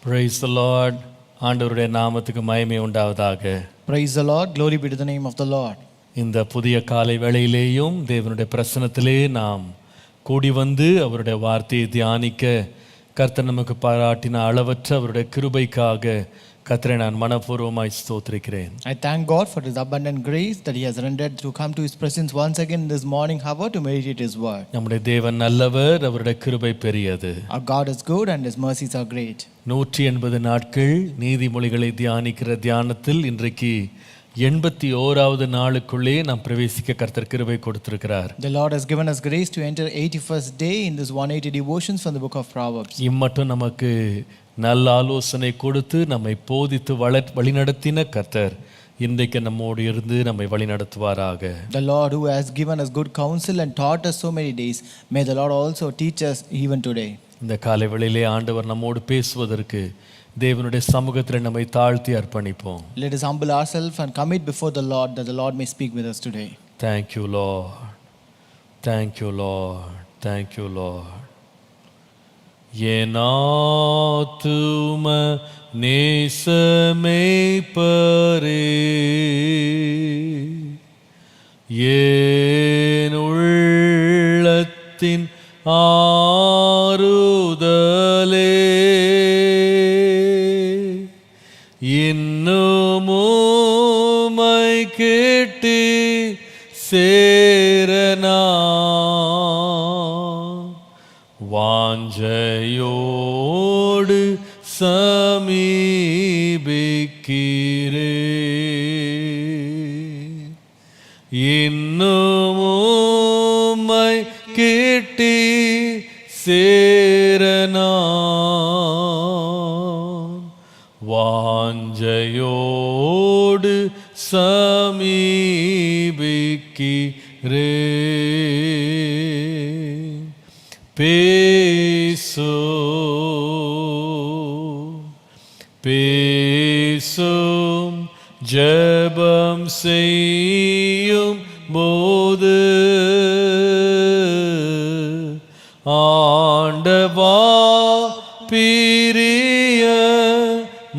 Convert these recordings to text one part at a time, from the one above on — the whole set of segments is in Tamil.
Praise the Lord. ஆண்டவருடைய நாமத்துக்கு மகிமை உண்டாவதாக. Praise the Lord. Glory be to the name of the Lord. இந்த புதிய காலை வேளையிலேயும் தேவனுடைய பிரசன்னத்திலே நாம் கூடி வந்து அவருடைய வார்த்தையை தியானிக்க கர்த்தர் நமக்கு பாராட்டின அளவற்ற அவருடைய கிருபைக்காக கர்த்தரை நான் மனப்பூர்வமாய் ஸ்தோத்திரிக்கிறேன். I thank God for His abundant grace that He has rendered to come to His presence once again in this morning hour to meditate His word. நம்முடைய தேவன் நல்லவர், அவருடைய கிருபை பெரியது. Our God is good and His mercies are great. 180 நாட்கள் நீதிமொழிகளை தியானிக்கிற தியானத்தில் இன்றைக்கு 81வது நாளுக்குள்ளே நாம் பிரவேசிக்க கர்த்தர் கிருபை கொடுத்திருக்கிறார். The Lord has given us grace to enter 81st day in this 180 devotions from the book of Proverbs. இம்மட்டும் நமக்கு நல்ல ஆலோசனை கொடுத்து நம்மை போதித்து வழிநடத்தின கர்த்தர் இன்றைக்கு நம்மோடு இருந்து நம்மை வழிநடத்துவாராக. The Lord who has given us good counsel and taught us so many days, may the Lord also teach us even today. இந்த காலை வேளையிலே ஆண்டவர் நம்மோடு பேசுவதற்கு தேவனுடைய சமூகத்தில் நம்மை தாழ்த்தி அர்ப்பணிப்போம். Let us humble ourselves and commit before the Lord that the Lord may speak with us today. Thank you, Lord. Thank you, Lord. Thank you, Lord. என் ஆத்தும நேசமே பரே, என் உள்ளத்தின் ஆறுதலே, இன்னுமுமை கேட்டு சேரனா வாஞ்சையோடு சமீபிக்கிறே, இன்னுமுமை கேட்டி சேரனா வாஞ்சையோடு சமீபிக்கிறே. பேசும் ஜெபம் செய்யும் போது ஆண்டவா பிரிய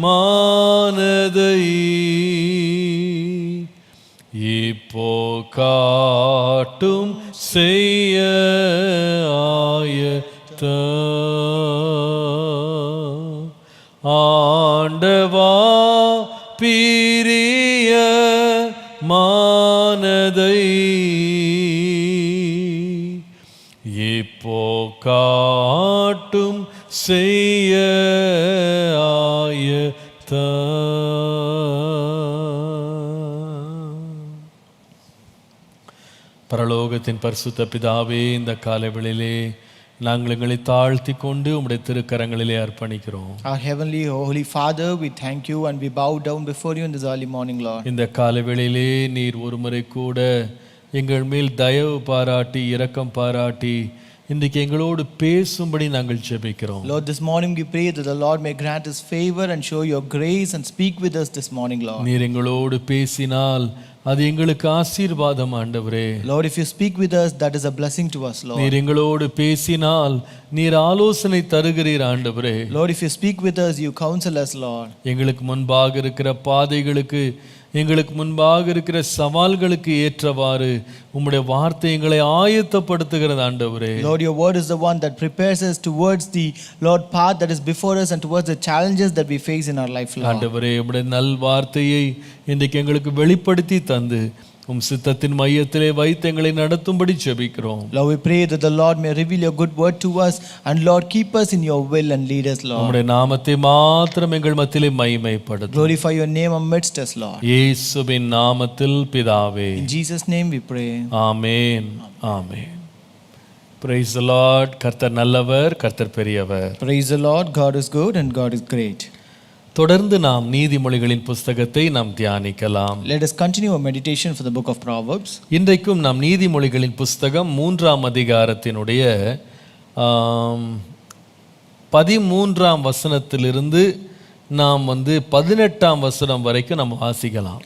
மானதை இப்போ காட்டும் செய்ய ஆண்டவா பிரிய மானதை இப்போ காட்டும் செய்ய ஆயத்த. பரலோகத்தின் பரிசுத்த பிதாவே, இந்த காலைவேளையிலே நாங்கள் எங்களை தாழ்த்தி கொண்டு உம்முடைய திருக்கரங்களிலே அர்ப்பணிக்கிறோம். Our heavenly holy Father, we thank you and we bow down before you in this early morning, Lord. இந்த காலைவேளையிலே நீர் ஒருமுறை கூட எங்கள் மேல் தயவு பாராட்டி இரக்கம் பாராட்டி இன்றைக்கு எங்களோடு பேசும்படி நாங்கள் ஜெபிக்கிறோம். Lord, this morning we pray that the Lord may grant us favor and show your grace and speak with us this morning, Lord. நீர் எங்களோடு பேசினால் அது எங்களுக்கு ஆசீர்வாதம் ஆண்டவரே. Lord, if you speak with us, that is a blessing to us, Lord. நீர் எங்களோடு பேசினால் நீர் ஆலோசனை தருகிறீர் ஆண்டவரே. Lord, if you speak with us, you counsel us, Lord. எங்களுக்கு முன்பாக இருக்கிற பாதைகளுக்கு, எங்களுக்கு முன்பாக இருக்கிற சவால்களுக்கு ஏற்றவாறு உம்முடைய வார்த்தை எங்களை ஆயத்தப்படுத்துகிறது ஆண்டவரே. Lord, your word is the one that prepares us towards the Lord path that is before us and towards the challenges that we face in our life, Lord. ஆண்டவரே, உம்முடைய நல் வார்த்தையை இன்றைக்கு எங்களுக்கு வெளிப்படுத்தி தந்து உம் சித்தத்தின் மையத்திலே வைத்து எங்களை நடத்தும்படி ஜெபிக்கிறோம். Lord, we pray that the Lord may reveal your good word to us and Lord keep us in your will and lead us, Lord. உம்முடைய நாமத்தை மாத்திரம் எங்கள் மத்தியிலே மகிமைப்படுத்தும். Glorify your name amidst us, Lord. இயேசுவின் நாமத்தில் பிதாவே. In Jesus' name we pray. Amen. Amen. Praise the Lord. கர்த்தர் நல்லவர், கர்த்தர் பெரியவர். Praise the Lord. God is good and God is great. தொடர்ந்து நாம் நீதிமொழிகளின் புஸ்தகத்தை நாம் தியானிக்கலாம். Let us continue our meditation for the book of Proverbs. இன்றைக்கும் நாம் நீதிமொழிகளின் புஸ்தகம் 3ஆம் அதிகாரத்தினுடைய 13ஆம் வசனத்திலிருந்து நாம் 18ஆம் வசனம் வரைக்கும் நாம் வாசிக்கலாம்.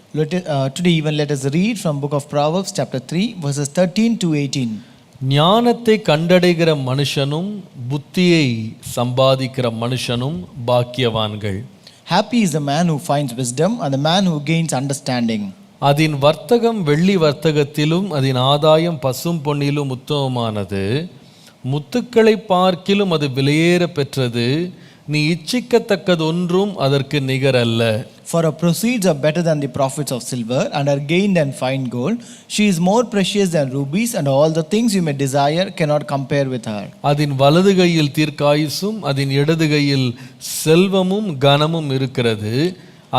Today even let us read from book of Proverbs chapter 3 verses 13 to 18. ஞானத்தை கண்டடைகிற மனுஷனும் புத்தியை சம்பாதிக்கிற மனுஷனும் பாக்கியவான்கள். Happy is the man who finds wisdom and the man who gains understanding. அதன் வர்த்தகம் வெள்ளி வர்த்தகத்திலும் அதன் ஆதாயம் பசும் பொன்னிலும் உத்தமமானது. முத்துக்களை பார்க்கிலும் அது விலையேற பெற்றது. நீ இச்சிக்கத்தக்கது ஒன்றும் அதற்கு நிகரல்ல. For her proceeds are better than the profits of silver, and her gain than fine gold. She is more precious than rubies, and all the things you may desire cannot compare with her. அதன் வலது கையில் தீர்க்காயுசும் அதன் இடது கையில் செல்வமும் கனமும் இருக்கிறது.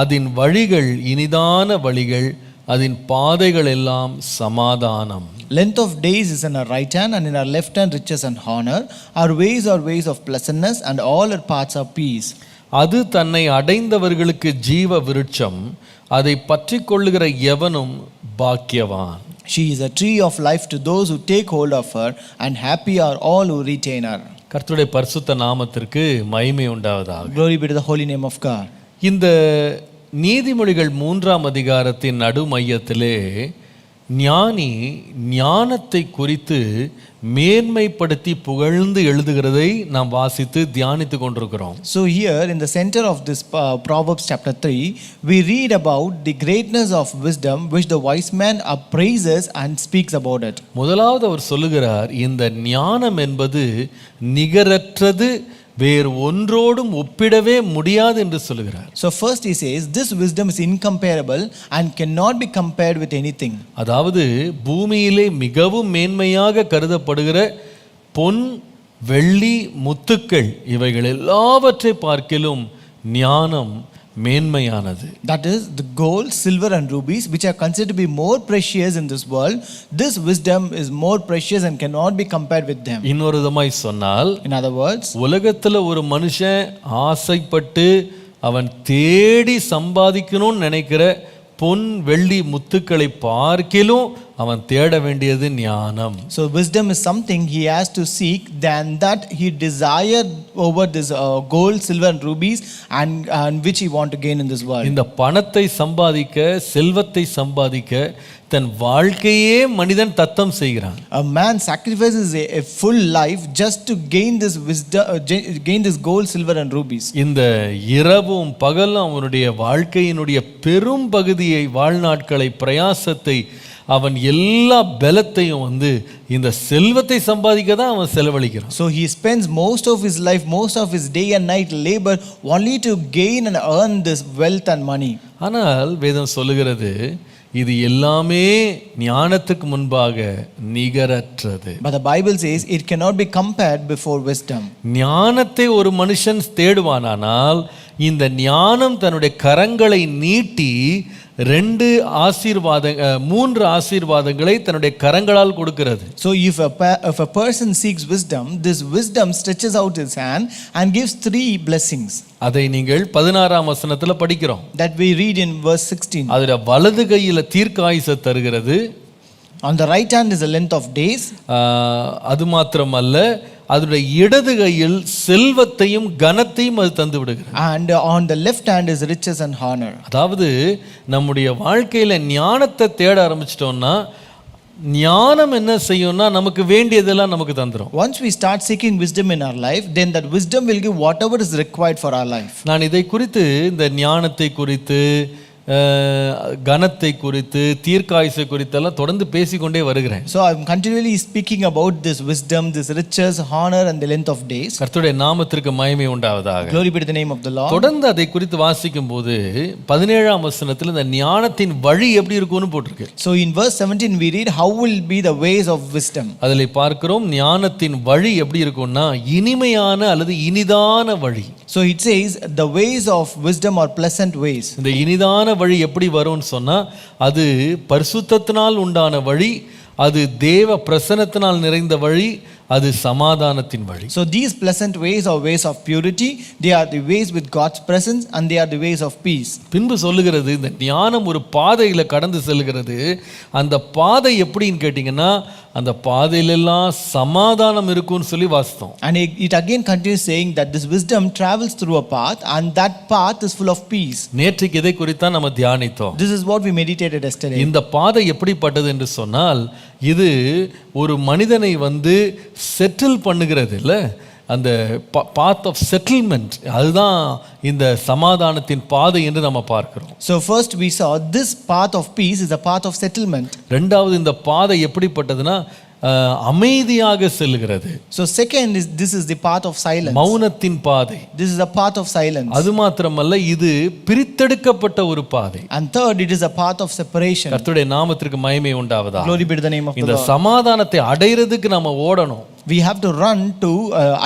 அதன் வழிகள் இனிதான வழிகள், அதன் பாதைகள் எல்லாம் சமாதானம். Length of days is in her right hand, and in her left hand riches and honor. Her ways are ways of pleasantness, and all her paths are peace. அது தன்னை அடைந்தவர்களுக்கு ஜீவ விருட்சம். அதை பற்றி கொள்ளுகிற எவனும் பாக்கியவான். She is a tree of life to those who take hold of her, and happy are all who retain her. கர்த்தருடைய பரிசுத்த நாமத்திற்கு மகிமை உண்டாவதாக. Glory be to the holy name of God. இந்த நீதிமொழிகள் 3ஆம் அதிகாரத்தின் நடு மையத்திலே ஞானி ஞானத்தை குறித்து மேன்மைப்படுத்தி புகழ்ந்து எழுதுகிறதை நாம் வாசித்து தியானித்து கொண்டிருக்கிறோம். So here in the center of this Proverbs chapter 3, we read about the greatness of wisdom which the wise man appraises and speaks about it. முதலாவது அவர் சொல்லுகிறார், இந்த ஞானம் என்பது நிகரற்றது, வேறு ஒன்றோடும் ஒப்பிடவே முடியாது என்று சொல்லுகிறார். So first he says this wisdom is incomparable and cannot be compared with anything. அதாவது பூமியிலே மிகவும் மேன்மையாக கருதப்படுகிற பொன், வெள்ளி, முத்துக்கள் இவைகள் எல்லாவற்றை பார்க்கிலும் ஞானம் மேன்மையானது. That is the gold, silver and rubies which are considered to be more precious in this world. This wisdom is more precious and cannot be compared with them. இன்னொரு விதமாய் சொன்னால், In other words, உலகத்துல ஒரு மனுஷன் ஆசைப்பட்டு அவன் தேடி சம்பாதிக்கணும்னு நினைக்கிற பொன், வெள்ளி, முத்துக்களை பார்க்கிலும் அவன் தேட வேண்டியது ஞானம். so wisdom is something he has to seek than that he desire over this gold, silver and rubies and which he want to gain in this world. இந்த பணத்தை சம்பாதிக்க, செல்வத்தை சம்பாதிக்க தன் வாழ்க்கையே மனிதன் தத்தம் செய்கிறான். A man sacrifices a full life just to gain this wisdom, gain this gold, silver and rubies. இந்த இரவும் பகலும் அவனுடைய வாழ்க்கையினுடைய பெரும் பகுதியை, வாழ்நாட்களை, பிரயாசத்தை, அவன் எல்லா பலத்தையும் இந்த செல்வத்தை சம்பாதிக்க தான் அவன் செலவழிக்கிறான். So he spends most of his life, most of his day and night labor only to gain and earn this wealth and money. ஆனால் வேதம் சொல்லுகிறது, இது எல்லாமே ஞானத்துக்கு முன்பாக நிகரற்றது. But the Bible says it cannot be compared before wisdom. ஞானத்தை ஒரு மனுஷன் தேடுவானானால் இந்த ஞானம் தன்னுடைய கரங்களை நீட்டி மூன்று ஆசீர்வாதங்களை தன்னுடைய கரங்களால் கொடுக்கிறது. So if a person seeks wisdom, this wisdom stretches out his hand and gives 3 blessings. அதை நீங்கள் 16ஆம் வசனத்துல படிக்கிறோம். That we read in verse 16. அதுல வலது கையில தீர்க்காயுசை தருகிறது. On the right hand is the length of days. அது மாத்திரமல்ல, அதனுடைய இடது கையில் செல்வத்தையும் கனத்தையும் அது தந்து விடுகிறது. And on the left hand is riches and honor. அதாவது நம்முடைய வாழ்க்கையில ஞானத்தை தேட ஆரம்பிச்சிட்டோம்னா ஞானம் என்ன செய்யும்னா நமக்கு வேண்டியதெல்லாம் நமக்கு தந்துரும். Once we start seeking wisdom in our life, then that wisdom will give whatever is required for our life. நான் இதை குறித்து, இந்த ஞானத்தை குறித்து, கனத்தை குறித்து, தீர்க்காயுசை குறித்தெல்லாம் தொடர்ந்து பேசிக்கொண்டே வருகிறேன். So I am continually speaking about this wisdom, this riches, honor and the length of days. கர்த்தருடைய நாமத்திற்கு மகிமை உண்டாவதாக. Glory be to the name of the Lord. தொடர்ந்து அதை குறித்து வாசிக்கும் போது 17ஆம் வசனத்தில் இந்த ஞானத்தின் வழி எப்படி இருக்கும்னு போட்டிருக்கு. So in verse 17 we read how will be the ways of wisdom. அதில் பார்க்கிறோம் ஞானத்தின் வழி எப்படி இருக்கும்னா இனிமையான அல்லது இனிதான வழி. So it says the ways of wisdom are pleasant ways. இந்த இனிதான வழி எப்படி வரும்னு சொன்னா அது பரிசுத்தத்தினால் உண்டான வழி, அது தேவ பிரசன்னத்தினால் நிறைந்த வழி, அது சமாதானத்தின் வழி. So these pleasant ways are ways of purity, they are the ways with God's presence and they are the ways of peace. பின்பு சொல்லுகிறது, இந்த ஞானம் ஒரு பாதையில கடந்து செல்கிறது. அந்த பாதை எப்படின்னு கேட்டிங்கன்னா அந்த பாதையிலெல்லாம் சமாதானம் இருக்கும்னு சொல்லி வாசித்தோம். And it again continues saying that this wisdom travels through a path and that path is full of peace. நேற்றைக்கு இதை குறித்தான் நம்ம தியானித்தோம். This is what we meditated yesterday. இந்த பாதை எப்படிப்பட்டது என்று சொன்னால், இது ஒரு மனிதனை செட்டில் பண்ணுகிறது இல்ல, அந்த path of settlement, அதுதான் இந்த சமாதானத்தின் பாதை என்று நம்ம பார்க்கிறோம். So first we saw this path of peace is a path of settlement. இரண்டாவது இந்த பாதை எப்படிப்பட்டதுன்னா அமைதியாக செல்கிறது. So second is this is the path of silence. மௌனத்தின் பாதை. This is a path of silence. அது மாத்திரமல்ல, இது பிரித்தெடுக்கப்பட்ட ஒரு பாதை. And third, it is a path of separation. கர்த்தருடைய நாமத்திற்கு மகிமை உண்டாவதாக. Glory be to the name of the இந்த Lord. சமாதானத்தை அடையிறதுக்கு நாம ஓடணும். We have to run to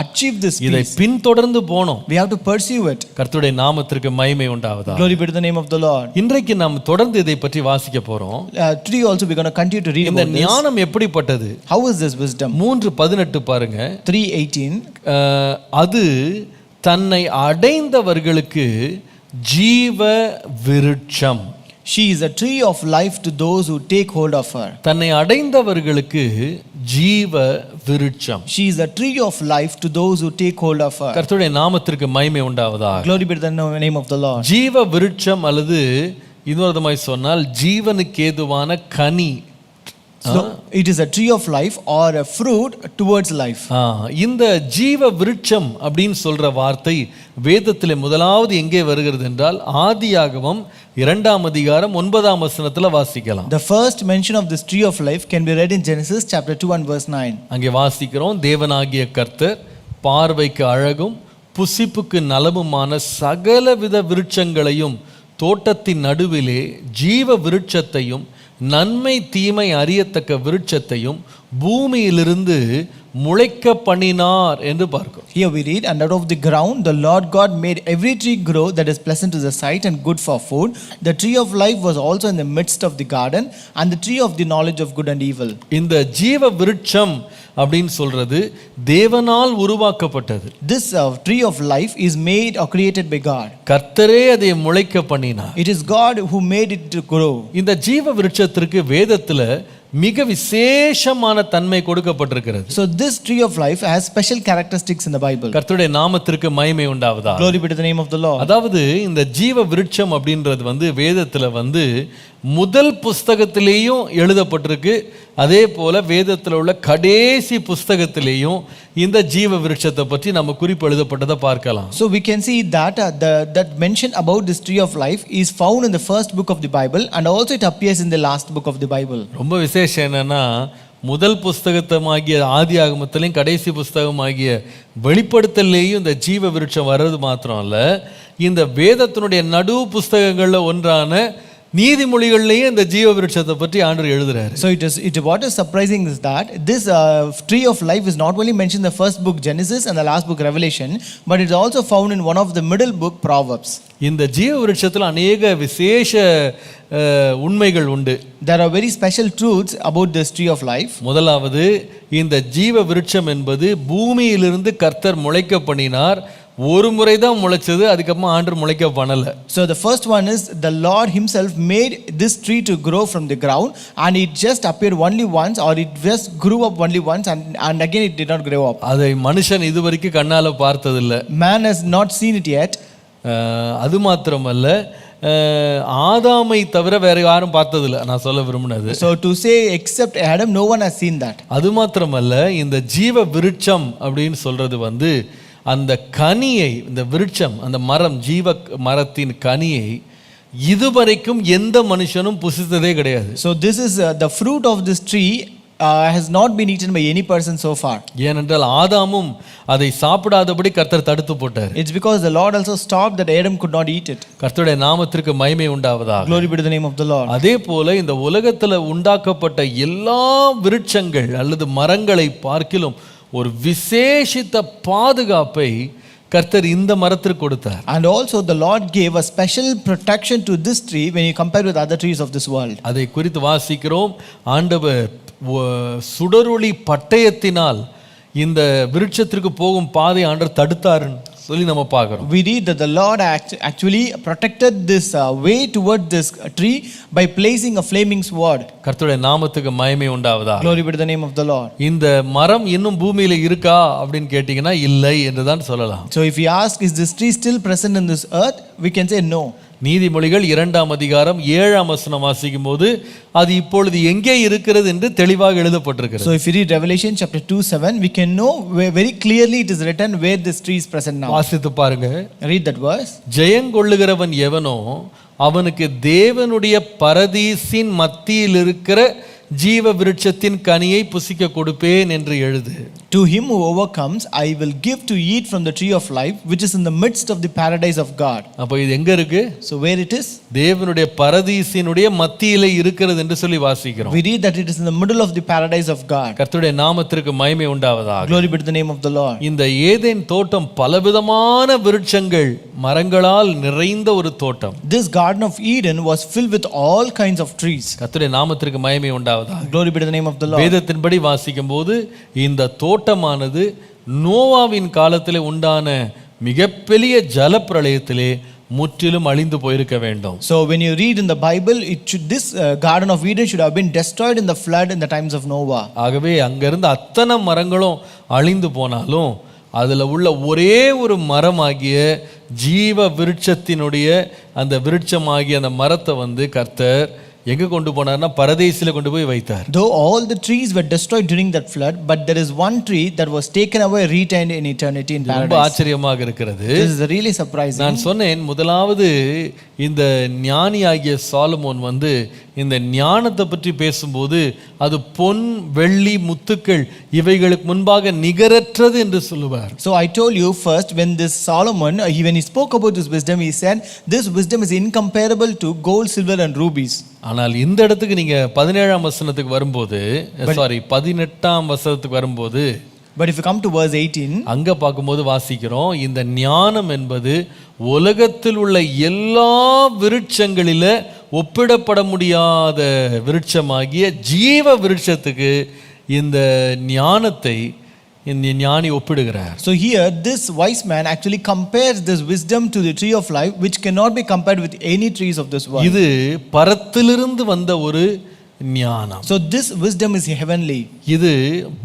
achieve this இதை peace. பின்தொடர்ந்து போணும். We have to pursue it. கர்த்தருடைய நாமத்திற்கு மகிமை உண்டாவதாக. Glory be to the name of the Lord. இன்றைக்கு நாம் தொடர்ந்து இதை பற்றி வாசிக்க போறோம். Today also we're going to continue to read இந்த about this. ஞானம் எப்படிப்பட்டது? How is this wisdom? 3:18 பாருங்க. 3:18. அது தன்னை அடைந்தவர்களுக்கு ஜீவ விருட்சம். She is a tree of life to those who take hold of her. தன்னை அடைந்தவர்களுக்கு ஜீவ விருட்சம். She is a tree of life to those who take hold of her. கர்த்தருடைய நாமத்திற்கு மகிமை உண்டாவதாக. Glory be to the name of the Lord. ஜீவ விருட்சம் அல்லது இன்னொரு விதமாய் சொன்னால் ஜீவனுக்கு ஏதுவான கனி. So it is a tree of life or a fruit towards life. இந்த ஜீவ விருட்சம் அப்படின்னு சொல்ற வார்த்தை வேதத்திலே முதலாவது எங்கே வருகிறது என்றால் ஆதியாகமம் 2ஆம் அதிகாரம் 9ஆம் வசனத்துல வாசிக்கலாம். The first mention of this tree of life can be read in Genesis chapter 2 and verse 9. அங்கே வாசிக்கிறோம், தேவனாகிய கர்த்தர் பார்வைக்கு அழகும் புசிப்புக்கு நலமுமான சகலவித விருட்சங்களையும் தோட்டத்தின் நடுவிலே ஜீவ விருட்சத்தையும் நன்மை தீமை அறியத்தக்க விருட்சத்தையும் பூமியிலிருந்து முளைக்க பண்ணினார் என்று பார்க்கிறோம். Here we read, and out of the ground the Lord God made every tree grow that is pleasant to the sight and good for food. The tree of life was also in the midst of the garden, and the tree of the knowledge of good and evil. இந்த ஜீவ விருட்சம் அப்படின்னு சொல்றது தேவனால் உருவாக்கப்பட்டது. This tree of life is made or created by God. கர்த்தரே அதை முளைக்க பண்ணினார். It is God who made it to grow. இந்த ஜீவ விருட்சத்திற்கு வேதத்துல மிக விசேஷமான தன்மை கொடுக்கப்பட்டிருக்கிறது. So this tree of life has special characteristics in the Bible. கர்த்தருடைய நாமத்திற்கு மகிமை உண்டாவதாக. Glory be to the name of the Lord. அதாவது இந்த ஜீவ விருட்சம் அப்படின்றது வேதத்துல முதல் புஸ்தகத்திலேயும் எழுதப்பட்டிருக்கு. அதே போல வேதத்தில் உள்ள கடைசி புஸ்தகத்திலேயும் இந்த ஜீவ விருட்சத்தை பற்றி நம்ம குறிப்பு எழுதப்பட்டதை பார்க்கலாம். So we can see that that mention about this tree of life is found in the first book of the Bible, and also it appears in the last book of the Bible. ரொம்ப விசேஷம் என்னன்னா, முதல் புஸ்தகமாகிய ஆதியாகமத்திலையும் கடைசி புஸ்தகமாகிய வெளிப்படுத்தலையும் இந்த ஜீவ விருட்சம் வர்றது மாத்திரம் அல்ல, இந்த வேதத்தினுடைய நடு புஸ்தகங்கள்ல ஒன்றான நீதிமொழிகள்லயே இந்த ஜீவ விருட்சத்தை பற்றி ஆண்டவர் எழுதுறாரு. So what is surprising is that this tree of life is not only mentioned in the first book Genesis and the last book Revelation, but it is also found in one of the middle book Proverbs. இந்த ஜீவ விருட்சத்துல அநேக விசேஷ உண்மைகள் உண்டு. There are very special truths about this tree of life. முதலாவது, இந்த ஜீவ விருட்சம் என்பது பூமியிலிருந்து கர்த்தர் முளைக்க பண்ணினார். ஒரு முறை தான் முளைச்சது, அதுக்கப்புறமா ஆண்டவர் முளைக்க பண்ணல. So the first one is the Lord himself made this tree to grow from the ground, and it just appeared only once, or it just grew up only once, and again it did not grow up. அதை மனுஷன் இதுவரைக்கும் கண்ணால பார்த்ததில்லை. Man has not seen it yet. அது மாத்திரமல்ல, ஆதாமை தவிர வேற யாரும் பார்த்ததில்லை, நான் சொல்ல விரும்பினது. So to say except Adam, no one has seen that. அது மாத்திரமல்ல, இந்த ஜீவ விருட்சம் அப்படின்னு சொல்றது அந்த கனியை, இந்த விருட்சம், அந்த மரம், ஜீவ மரத்தின் கனியை இதுவரைக்கும் எந்த மனுஷனும் புசித்ததே கிடையாது. So this is the fruit of this tree has not been eaten by any person so far. ஏனென்றால் ஆதாமும் அதை சாப்பிடாதபடி கர்த்தர் தடுத்து போட்டார். It's because the Lord also stopped that Adam could not eat it. கர்த்தருடைய நாமத்திற்கு மகிமை உண்டாவதாக. Glory be to the name of the Lord. அதே போல இந்த உலகத்துல உண்டாக்கப்பட்ட எல்லா விருட்சங்கள் அல்லது மரங்களை பார்க்கிலும் ஒரு விசேஷித்த பாதுகாப்பை கர்த்தர் இந்த மரத்திற்கு கொடுத்தார். And also the Lord gave a special protection to this tree when you compare with other trees of this world. அதை குறித்து வாசிக்கிறோம். ஆண்டவர் சுடரொளி பட்டயத்தினால் இந்த விருட்சத்திற்கு போகும் பாதை ஆண்டவர் தடுத்தார். சொல்லி நம்ம பார்க்கிறோம். We read that the Lord actually protected this way toward this tree by placing a flaming sword. கர்த்தருடைய நாமத்துக்கு மகிமை உண்டாவதாக. Glory be to the name of the Lord. இந்த மரம் இன்னும் பூமியில இருக்கா அப்படின்னு கேட்டீங்கன்னா இல்லை என்று தான் சொல்லலாம். So if we ask, is this tree still present in this earth, we can say no. நீதிமொழிகள் 2ஆம் அதிகாரம் 7ஆம் வசனம் வாசிக்கும் போது அது இப்பொழுது எங்கே இருக்கிறது என்று தெளிவாக எழுதப்பட்டிருக்கிறது. So if you read Revelation chapter 2:7, we can know very clearly it is written where this tree is present now. வாசித்து பாருங்க. Read that verse. ஜெயங்கொள்ளுகிறவன் எவனோ அவனுக்கு தேவனுடைய பரதீசின் மத்தியில் இருக்கிற ஜீவ விருட்சத்தின் கனியை புசிக்க கொடுப்பேன் என்று எழுது. To him who overcomes, I will give to eat from the tree of life, which is in the midst of the paradise of God. அப்போ இது எங்க இருக்கு? So where it is? தேவனுடைய பரதீசினுடைய மத்தியிலே இருக்கிறது என்று சொல்லி வாசிக்கிறோம். We read that it is in the middle of the paradise of God. கர்த்தருடைய நாமத்திற்கு மகிமை உண்டாவதாக. Glory be to the name of the Lord. இந்த ஏதேன் தோட்டம் பலவிதமான விருட்சங்கள் மரங்களால் நிறைந்த ஒரு தோட்டம். This garden of Eden was filled with all kinds of trees. கர்த்தருடைய நாமத்திற்கு மகிமை உண்டாவதாக. Glory be to the name of the Lord. வேதத்தின்படி வாசிக்கும் போது இந்த தோட்டமானது நோவாவின் காலத்திலே உண்டான மிகப்பெரிய ஜலப்பிரளயத்திலே முற்றிலும் அழிந்து போயிருக்க வேண்டும். So when you read in the Bible, this garden of Eden should have been destroyed in the flood in the times of Noah. ஆகவே அங்கிருந்து அத்தனை மரங்களும் அழிந்து போனாலும் அதில் உள்ள ஒரே ஒரு மரமாகிய ஜீவ விருட்சத்தினுடைய அந்த விருட்சமாகிய அந்த மரத்தை கர்த்தர் எங்க கொண்டு போனார்னா பரதேசில கொண்டு போய் வைத்தார். Though all the trees were destroyed during that flood, but there is one tree that was taken away, retained in eternity in paradise. ரொம்ப ஆச்சரியமாக இருக்கிறது. This is really surprising. நான் சொன்னேன் முதலாவது இந்த ஞானியாகிய சாலமோன் இந்த ஞானத்தை பற்றி பேசும்போது அது பொன் வெள்ளி முத்துக்கள் இவைகளுக்கு முன்பாக நிகரற்றது என்று சொல்லுவார். So I told you first, when this Solomon when he spoke about this wisdom, he said this wisdom is incomparable to gold, silver and rubies. ஆனால் இந்த இடத்துக்கு நீங்க 17ஆம் வசனத்துக்கு வரும்போது 18ஆம் வசனத்துக்கு வரும்போது But if you come to verse 18, அங்க பார்க்கும்போது வாசிக்கிறோம் இந்த ஞானம் என்பது உலகத்தில் உள்ள எல்லா விருட்சங்களில ஒப்பிடப்பட முடியாத விருட்சமாகிய ஜீவ விருட்சத்துக்கு இந்த ஞானத்தை இந்த ஞானி ஒப்பிடுகிறார். So here this wise man actually compares this wisdom to the tree of life, which cannot be compared with any trees of this world. இது பரத்திலிருந்து வந்த ஒரு ஞானம். So this wisdom is heavenly. இது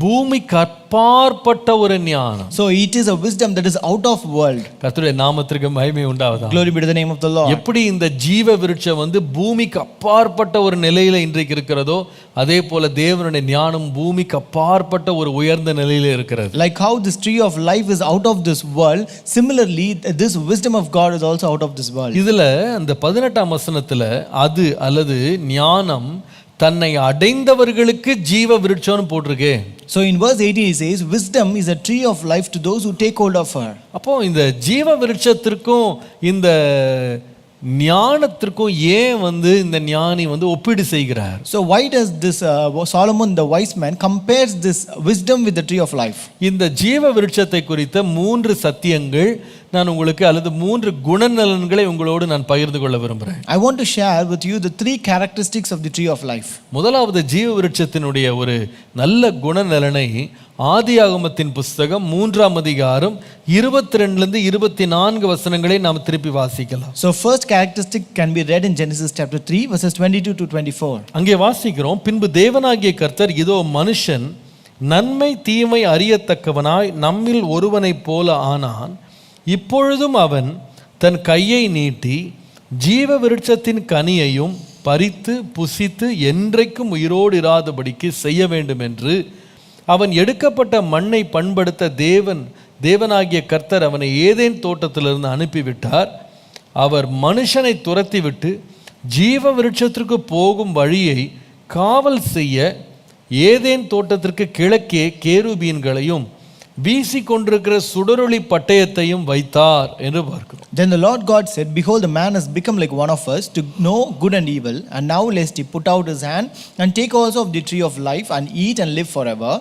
பூமிக்கு அப்பாற்பட்ட ஒரு ஞானம். So it is a wisdom that is out of world. கர்த்தருடைய நாமத்திற்கு மகிமை உண்டாவதாக. Glory be to the name of the Lord. எப்படி இந்த ஜீவ விருட்சம் பூமிக்கு அப்பாற்பட்ட ஒரு நிலையில இன்றைக்கு இருக்கிறதோ அதே போல தேவனுடைய ஞானம் பூமிக்கு அப்பாற்பட்ட ஒரு உயர்ந்த நிலையில இருக்கிறது. Like how this tree of life is out of this world, similarly this wisdom of God is also out of this world. இதுல அந்த 18ஆம் வசனத்துல அது அல்லது ஞானம் தன்னை அடைந்தவர்களுக்கு ஜீவ விருட்சம்னு போட்டிருக்கு. So in verse 18 he says wisdom is a tree of life to those who take hold of her. அப்போ இந்த ஜீவ விருட்சத்திற்கும் இந்த ஞானத்திற்கும் ஏன் இந்த ஞானி ஒப்பீடு செய்கிறார்? So why does this Solomon the wise man compares this wisdom with the tree of life? இந்த ஜீவ விருட்சத்தை குறித்த 3 சத்தியங்கள் நான் உங்களுக்கு அல்லது 3 குணநலன்களை உங்களோடு நான் பகிர்ந்து கொள்ள விரும்புகிறேன். I want to share with you the 3 characteristics of the tree of life. முதலாவது ஜீவ விருட்சத்தினுடைய ஒரு நல்ல குணநலனை ஆதியாகமத்தின் புஸ்தகம் 3ஆம் அதிகாரம் 22 லிருந்து 24 வசனங்களை நாம் திருப்பி வாசிக்கலாம். So first characteristic can be read in Genesis chapter 3 verses 22 to 24. அங்கே வாசிக்கிறோம், பின்பு தேவனாகிய கர்த்தர் இதோ மனுஷன் நன்மை தீமை அறியத்தக்கவனாய் நம்மில் ஒருவனைப் போல ஆனான். இப்பொழுதும் அவன் தன் கையை நீட்டி ஜீவ விருட்சத்தின் கனியையும் பறித்து புசித்து என்றைக்கும் உயிரோடு இராதபடிக்கு செய்ய வேண்டும் என்று அவன் எடுக்கப்பட்ட மண்ணை பண்படுத்த தேவனாகிய கர்த்தர் அவனை ஏதேன் தோட்டத்திலிருந்து அனுப்பிவிட்டார். அவர் மனுஷனை துரத்திவிட்டு ஜீவ விருட்சத்திற்கு போகும் வழியை காவல் செய்ய ஏதேன் தோட்டத்திற்கு கிழக்கே கேருபீன்களையும் வீசி கொண்டிருக்கிற சுடரொளி பட்டயத்தையும் வைத்தார் என்று பார்க்கிறோம். Then the Lord God said, behold, the man has become like one of us to know good and evil, and now lest he put out his hand and take also of the tree of life and eat and live forever.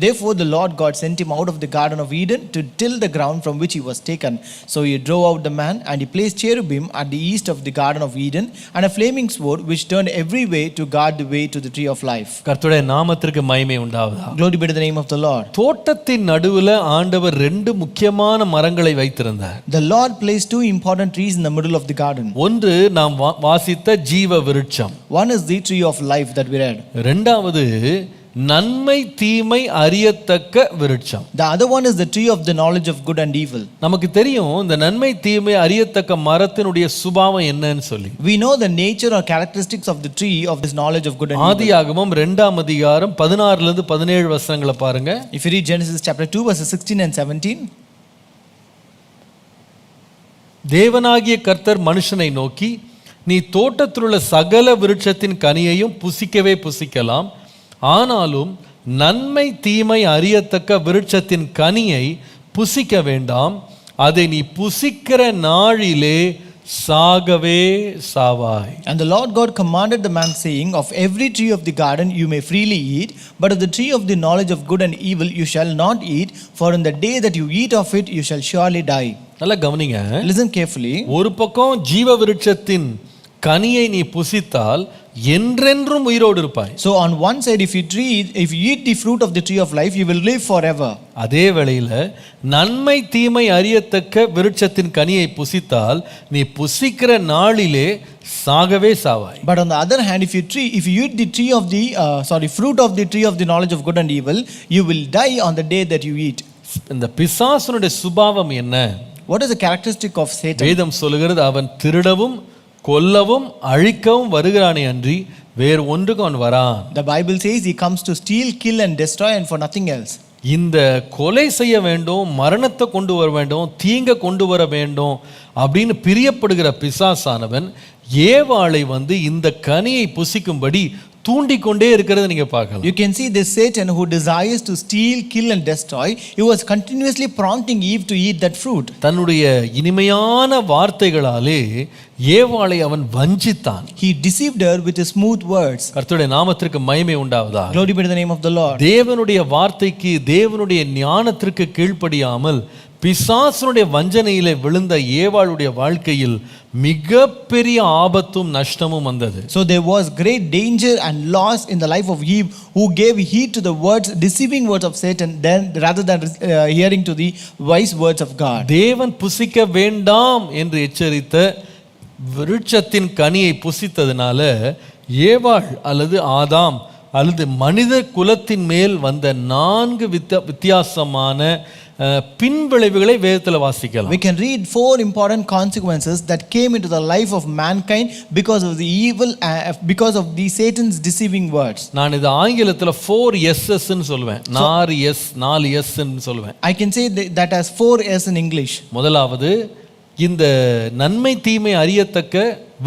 Therefore the Lord God sent him out of the garden of Eden to till the ground from which he was taken. So he drove out the man, and he placed cherubim at the east of the garden of Eden and a flaming sword which turned every way to guard the way to the tree of life. கர்த்தருடைய நாமத்திற்கு மகிமை உண்டாவதாக. Glory be to the name of the Lord. தோட்டத்தின் நடுவுல ஆண்டவர் ரெண்டு முக்கியமான மரங்களை வைத்திருந்தார். The Lord placed two important trees in the middle of the garden. ஒன்று நாம் வாசித்த ஜீவ விருட்சம். One is the tree of life that we read. இரண்டாவது நன்மை தீமை அறியத்தக்க விருட்சம். The other one is the tree of the knowledge of good and evil. நமக்கு தெரியும் இந்த நன்மை தீமை அறியத்தக்க மரத்தினுடைய சுபாவம் என்னன்னு சொல்லி. We know the nature or characteristics of the tree of this knowledge of good and evil. ஆதியாகமம் 2ஆம் அதிகாரம் 16 லிருந்து 17 வசனங்களை பாருங்க. If you read Genesis chapter 2 verses 16 and 17. தேவனாகிய கர்த்தர் மனுஷனை நோக்கி, நீ தோட்டத்திலுள்ள சகல விருட்சத்தின் கனியையும் புசிக்கவே புசிக்கலாம், ஆனாலும் நன்மை தீமை அறியத்தக்க விருட்சத்தின் கனியை புசிக்க வேண்டாம், அதை நீ புசிக்கிற நாளிலே சாகவே சாவாய். And the Lord God commanded the man, saying, of every tree of the garden you may freely eat, but of the tree of the knowledge of good and evil you shall not eat, for in the day that you eat of it you shall surely die. நல்லா கவனிங்க. Listen carefully. ஒரு பக்கம் ஜீவ விருட்சத்தின் கனியை நீ புசித்தால் என்றென்றும் உயிரோடு இருப்பாய். So on one side, if you eat the fruit of the tree of life, you will live forever. அதே வேளையில நன்மை தீமை அறியத்தக்க விருட்சத்தின் கனியை புசித்தால் நீ புசிக்கிற நாளிலே சாகவே சாவாய். But on the other hand, if you eat the tree of the fruit of the tree of the knowledge of good and evil, you will die on the day that you eat. இந்த பிசாசுனுடைய சுபாவம் என்ன? What is the characteristic of Satan? வேதம் சொல்லுகிறது, அவன் திருடவும் கொல்லவும் அழிக்கவும் வருகிறானே அன்றி வேறு ஒன்றுக்கும் அவன் வரான். The Bible says he comes to steal, kill and destroy, and for nothing else. இந்த கொலை செய்ய வேண்டும், மரணத்தை கொண்டு வர வேண்டும், தீங்க கொண்டு வர வேண்டும் அப்படின்னு பிரியப்படுகிற பிசாசானவன் ஏவாளை இந்த கனியை புசிக்கும்படி தூண்டிக்கொண்டே இருக்கிறத நீங்க பார்க்கலாம். You can see this Satan who desires to steal, kill and destroy. He was continuously prompting Eve to eat that fruit. தன்னுடைய இனிமையான வார்த்தைகளாலே ஏவாளை அவன் வஞ்சித்தான். He deceived her with his smooth words. கர்த்தருடைய நாமத்திற்கு மகிமை உண்டாவதாக. Glory be to the name of the Lord. தேவனுடைய வார்த்தைக்கு தேவனுடைய ஞானத்திற்கு கீழ்ப்படியாமல் பிசாசுடைய வஞ்சனையிலே விழுந்த ஏவாளுடைய வாழ்க்கையில் மிகப்பெரிய ஆபத்தும் நஷ்டமும் வந்தது. So there was great danger and loss in the life of Eve, who gave heed to the deceiving words of Satan, rather than hearing to the wise words of God. தேவன் புசிக்க வேண்டாம் என்று எச்சரித்த விருட்சத்தின் கனியை புசித்ததுனால ஏவாள் அல்லது ஆதாம் அல்லது மனித குலத்தின் மேல் வந்த 4 வித்தியாசமான பின்விளைவுகளை வேதத்தில் வாசிக்கலாம். We can read 4 important consequences that came into the life of mankind because of the evil, because of the Satan's deceiving words. நான் இது ஆங்கிலத்தில் 4 S's ன்னு சொல்லுவேன். 4 S ன்னு சொல்லுவேன். I can say that as 4 S in English. முதலாவது, இந்த நன்மை தீமை அறியத்தக்க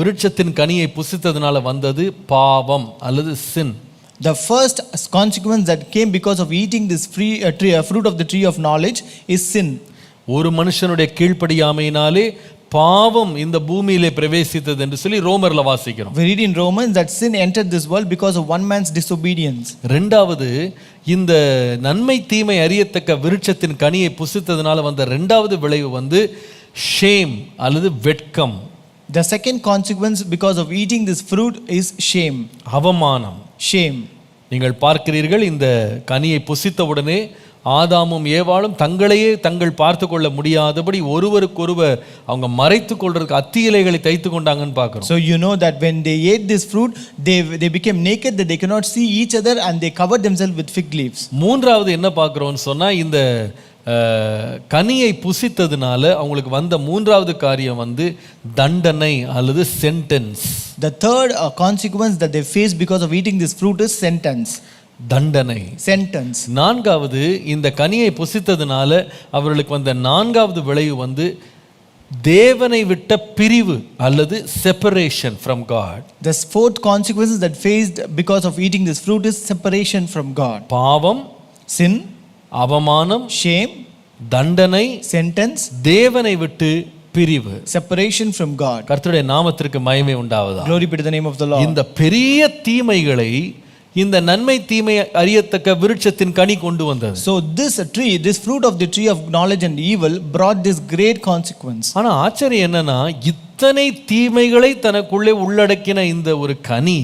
விருட்சத்தின் கனியை புசித்ததுனால வந்தது பாவம் அல்லது sin. The first consequence that came because of eating this fruit of the tree of knowledge is sin. ஒரு மனுஷனுடைய கீழ்ப்படியாமையினாலே பாவம் இந்த பூமியிலே பிரவேசித்தது என்று சொல்லி ரோமர்ல வாசிக்கிறோம். We read in Romans that sin entered this world because of one man's disobedience. இரண்டாவது, இந்த நன்மை தீமை அறியத்தக்க விருட்சத்தின் கனியை புசித்ததுனால வந்த இரண்டாவது விளைவு ஷேம் அல்லது வெட்கம். The second consequence because of eating this fruit is shame. அவமானம். Shame. நீங்கள் பார்க்கிறீர்கள், இந்த கனியை புசித்தவுடனே ஆதாமும் ஏவாளும் தங்களையே தங்கள் பார்த்து கொள்ள முடியாதபடி ஒருவருக்கொருவர் அவங்க மறைத்து கொள்றதுக்கு அத்தி இலைகளை தைத்து கொண்டாங்கன்னு பார்க்கிறோம். So you know that when they ate this fruit, they became naked, that they cannot see each other, and they covered themselves with fig leaves. மூன்றாவது என்ன பார்க்கிறோம்னு சொன்னா, இந்த கனியை புசித்ததுனால அவங்களுக்கு வந்த மூன்றாவது காரியம் தண்டனை அல்லது sentence. The third consequence that they faced because of eating this fruit is sentence. தண்டனை, sentence. நான்காவது, இந்த கனியை புசித்ததுனால அவர்களுக்கு வந்த நான்காவது விளைவு தேவனை விட்ட பிரிவு அல்லது separation from God. The fourth consequences that faced because of eating this fruit is separation from God. பாவம், sin, அவமானம், shame, தண்டனை, sentence, தேவனை விட்டு பிரிவு, separation from God. கர்த்தருடைய நாமத்திற்கு மகிமை உண்டாவதாக. Glory be to the name of the Lord. இந்த பெரிய தீமைகளை இந்த நன்மை தீமை அறியத்தக்க விருட்சத்தின் கனி கொண்டு வந்தது. So this fruit of the tree of knowledge and evil brought this great consequence. ஆனா ஆச்சரியம் என்னன்னா, இத்தனை தீமைகளை தனக்குள்ளே உள்ளடக்கின இந்த ஒரு கனி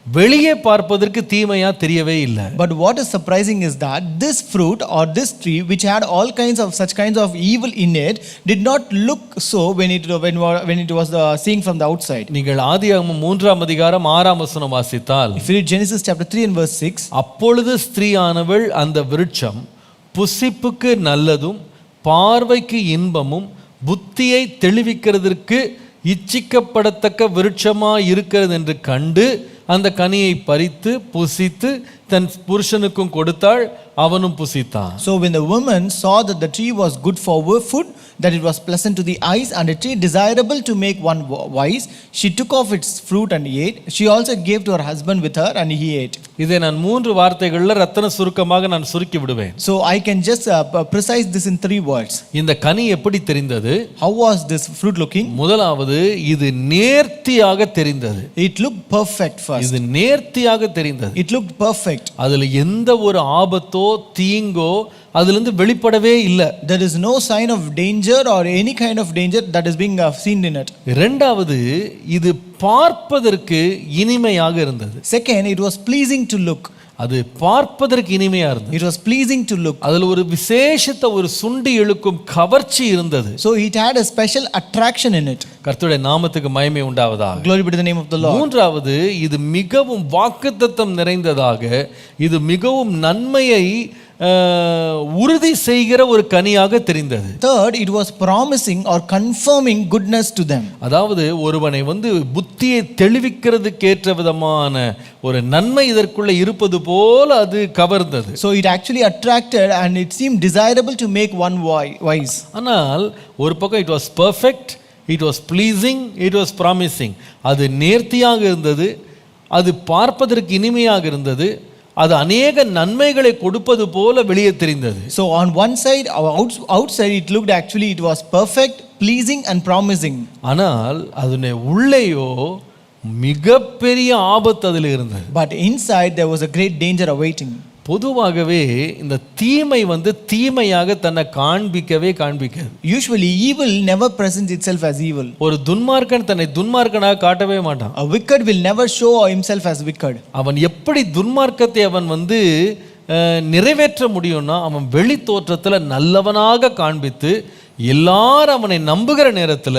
வெளியே பார்ப்பதற்கு தீமையா தெரியவே இல்லை. But what is surprising is that this fruit or this tree, which had all kinds of such kinds of evil in it, did not look so when it was seeing from the outside. நீங்கள் ஆதியாகமம் 3ஆம் அதிகாரம் 6ஆம் வசனம் வாசித்தால், If you read Genesis chapter 3 and verse 6, அப்பொழுது ஸ்திரீயானவள் அந்த விருட்சம் புசிப்புக்கு நல்லதும் பார்வைக்கு இன்பமும் புத்தியை தெளிவிக்கிறதற்கு இச்சிக்கப்படத்தக்க விருட்சமாய் இருக்கிறது என்று கண்டு அந்த கனியை பறித்து புசித்து தன் புருஷனுக்கும் கொடுத்தாள், அவனும் புசித்தான். So when the woman saw that the tree was good for food, that it was pleasant to the eyes, and a tree desirable to make one wise, she took off its fruit and ate. She also gave to her husband with her, and he ate. இதை நான் 3 வார்த்தைகளில் ரத்தன சுருக்கமாக நான் சுருக்கி விடுவேன். So I can just precise this in 3 words. இந்த கனி எப்படி தெரிந்தது? How was this fruit looking? முதலாவது, இது நேர்த்தியாக தெரிந்தது. It looked perfect first. இது நேர்த்தியாக தெரிந்தது. It looked perfect. அதுல எந்த ஒரு ஆபத்தோ தீங்கோ அதிலிருந்து வெளிப்படவே இல்லை. There is no sign of danger or any kind of danger that is being seen in it. இரண்டாவது, இது பார்ப்பதற்கு இனிமையாக இருந்தது. Second, it was pleasing to look. அது பார்ப்பதற்கு இனிமையா இருந்தது. It was pleasing to look. அதுல ஒரு விசேஷத்த ஒரு சுண்டி இழுக்கும் கவர்ச்சி இருந்தது. So it had a special attraction in it. கர்த்தருடைய நாமத்துக்கு மகிமை உண்டாவதாக. Glory be to the name of the Lord. மூன்றாவது, இது மிகவும் வாக்குத்தத்தம் நிறைந்ததாக, இது மிகவும் நன்மையை உறுதி செய்கிற ஒரு கனியாக தெரிந்தது. Third, it was promising or confirming goodness to them. அதாவது ஒருவனை புத்தியை தெளிவிக்கிறதுக்கு ஏற்ற விதமான ஒரு நன்மை இதற்குள்ள இருப்பது போல அது கவர்ந்தது. So it actually attracted and it seemed desirable to make one wise. ஆனால் ஒரு பக்கம் it was perfect, it was pleasing, it was promising. அது நேர்த்தியாக இருந்தது, அது பார்ப்பதற்கு இனிமையாக இருந்தது, அது அநேக நன்மைகளை கொடுப்பது போல வெளியே தெரிந்தது. So on one side, outside it looked actually it was perfect, pleasing and promising. ஆனால் அதனை உள்ளேயோ மிகப்பெரிய ஆபத்து அதில் இருந்தது. But inside there was a great danger awaiting. பொதுவாகவே இந்த தீமை தீமையாக தன்னை காண்பிக்கவே காண்பிக்காது. Usually evil never presents itself as evil. ஒரு துன்மார்க்கன் தன்னை துன்மார்க்கனாக காட்டவே மாட்டான். A wicked will never show himself as wicked. அவன் எப்படி துன்மார்க்கத்தை அவன் நிறைவேற்ற முடியும்னா, அவன் வெளி தோற்றத்துல நல்லவனாக காண்பித்து எல்லாரும் அவனை நம்புகிற நேரத்துல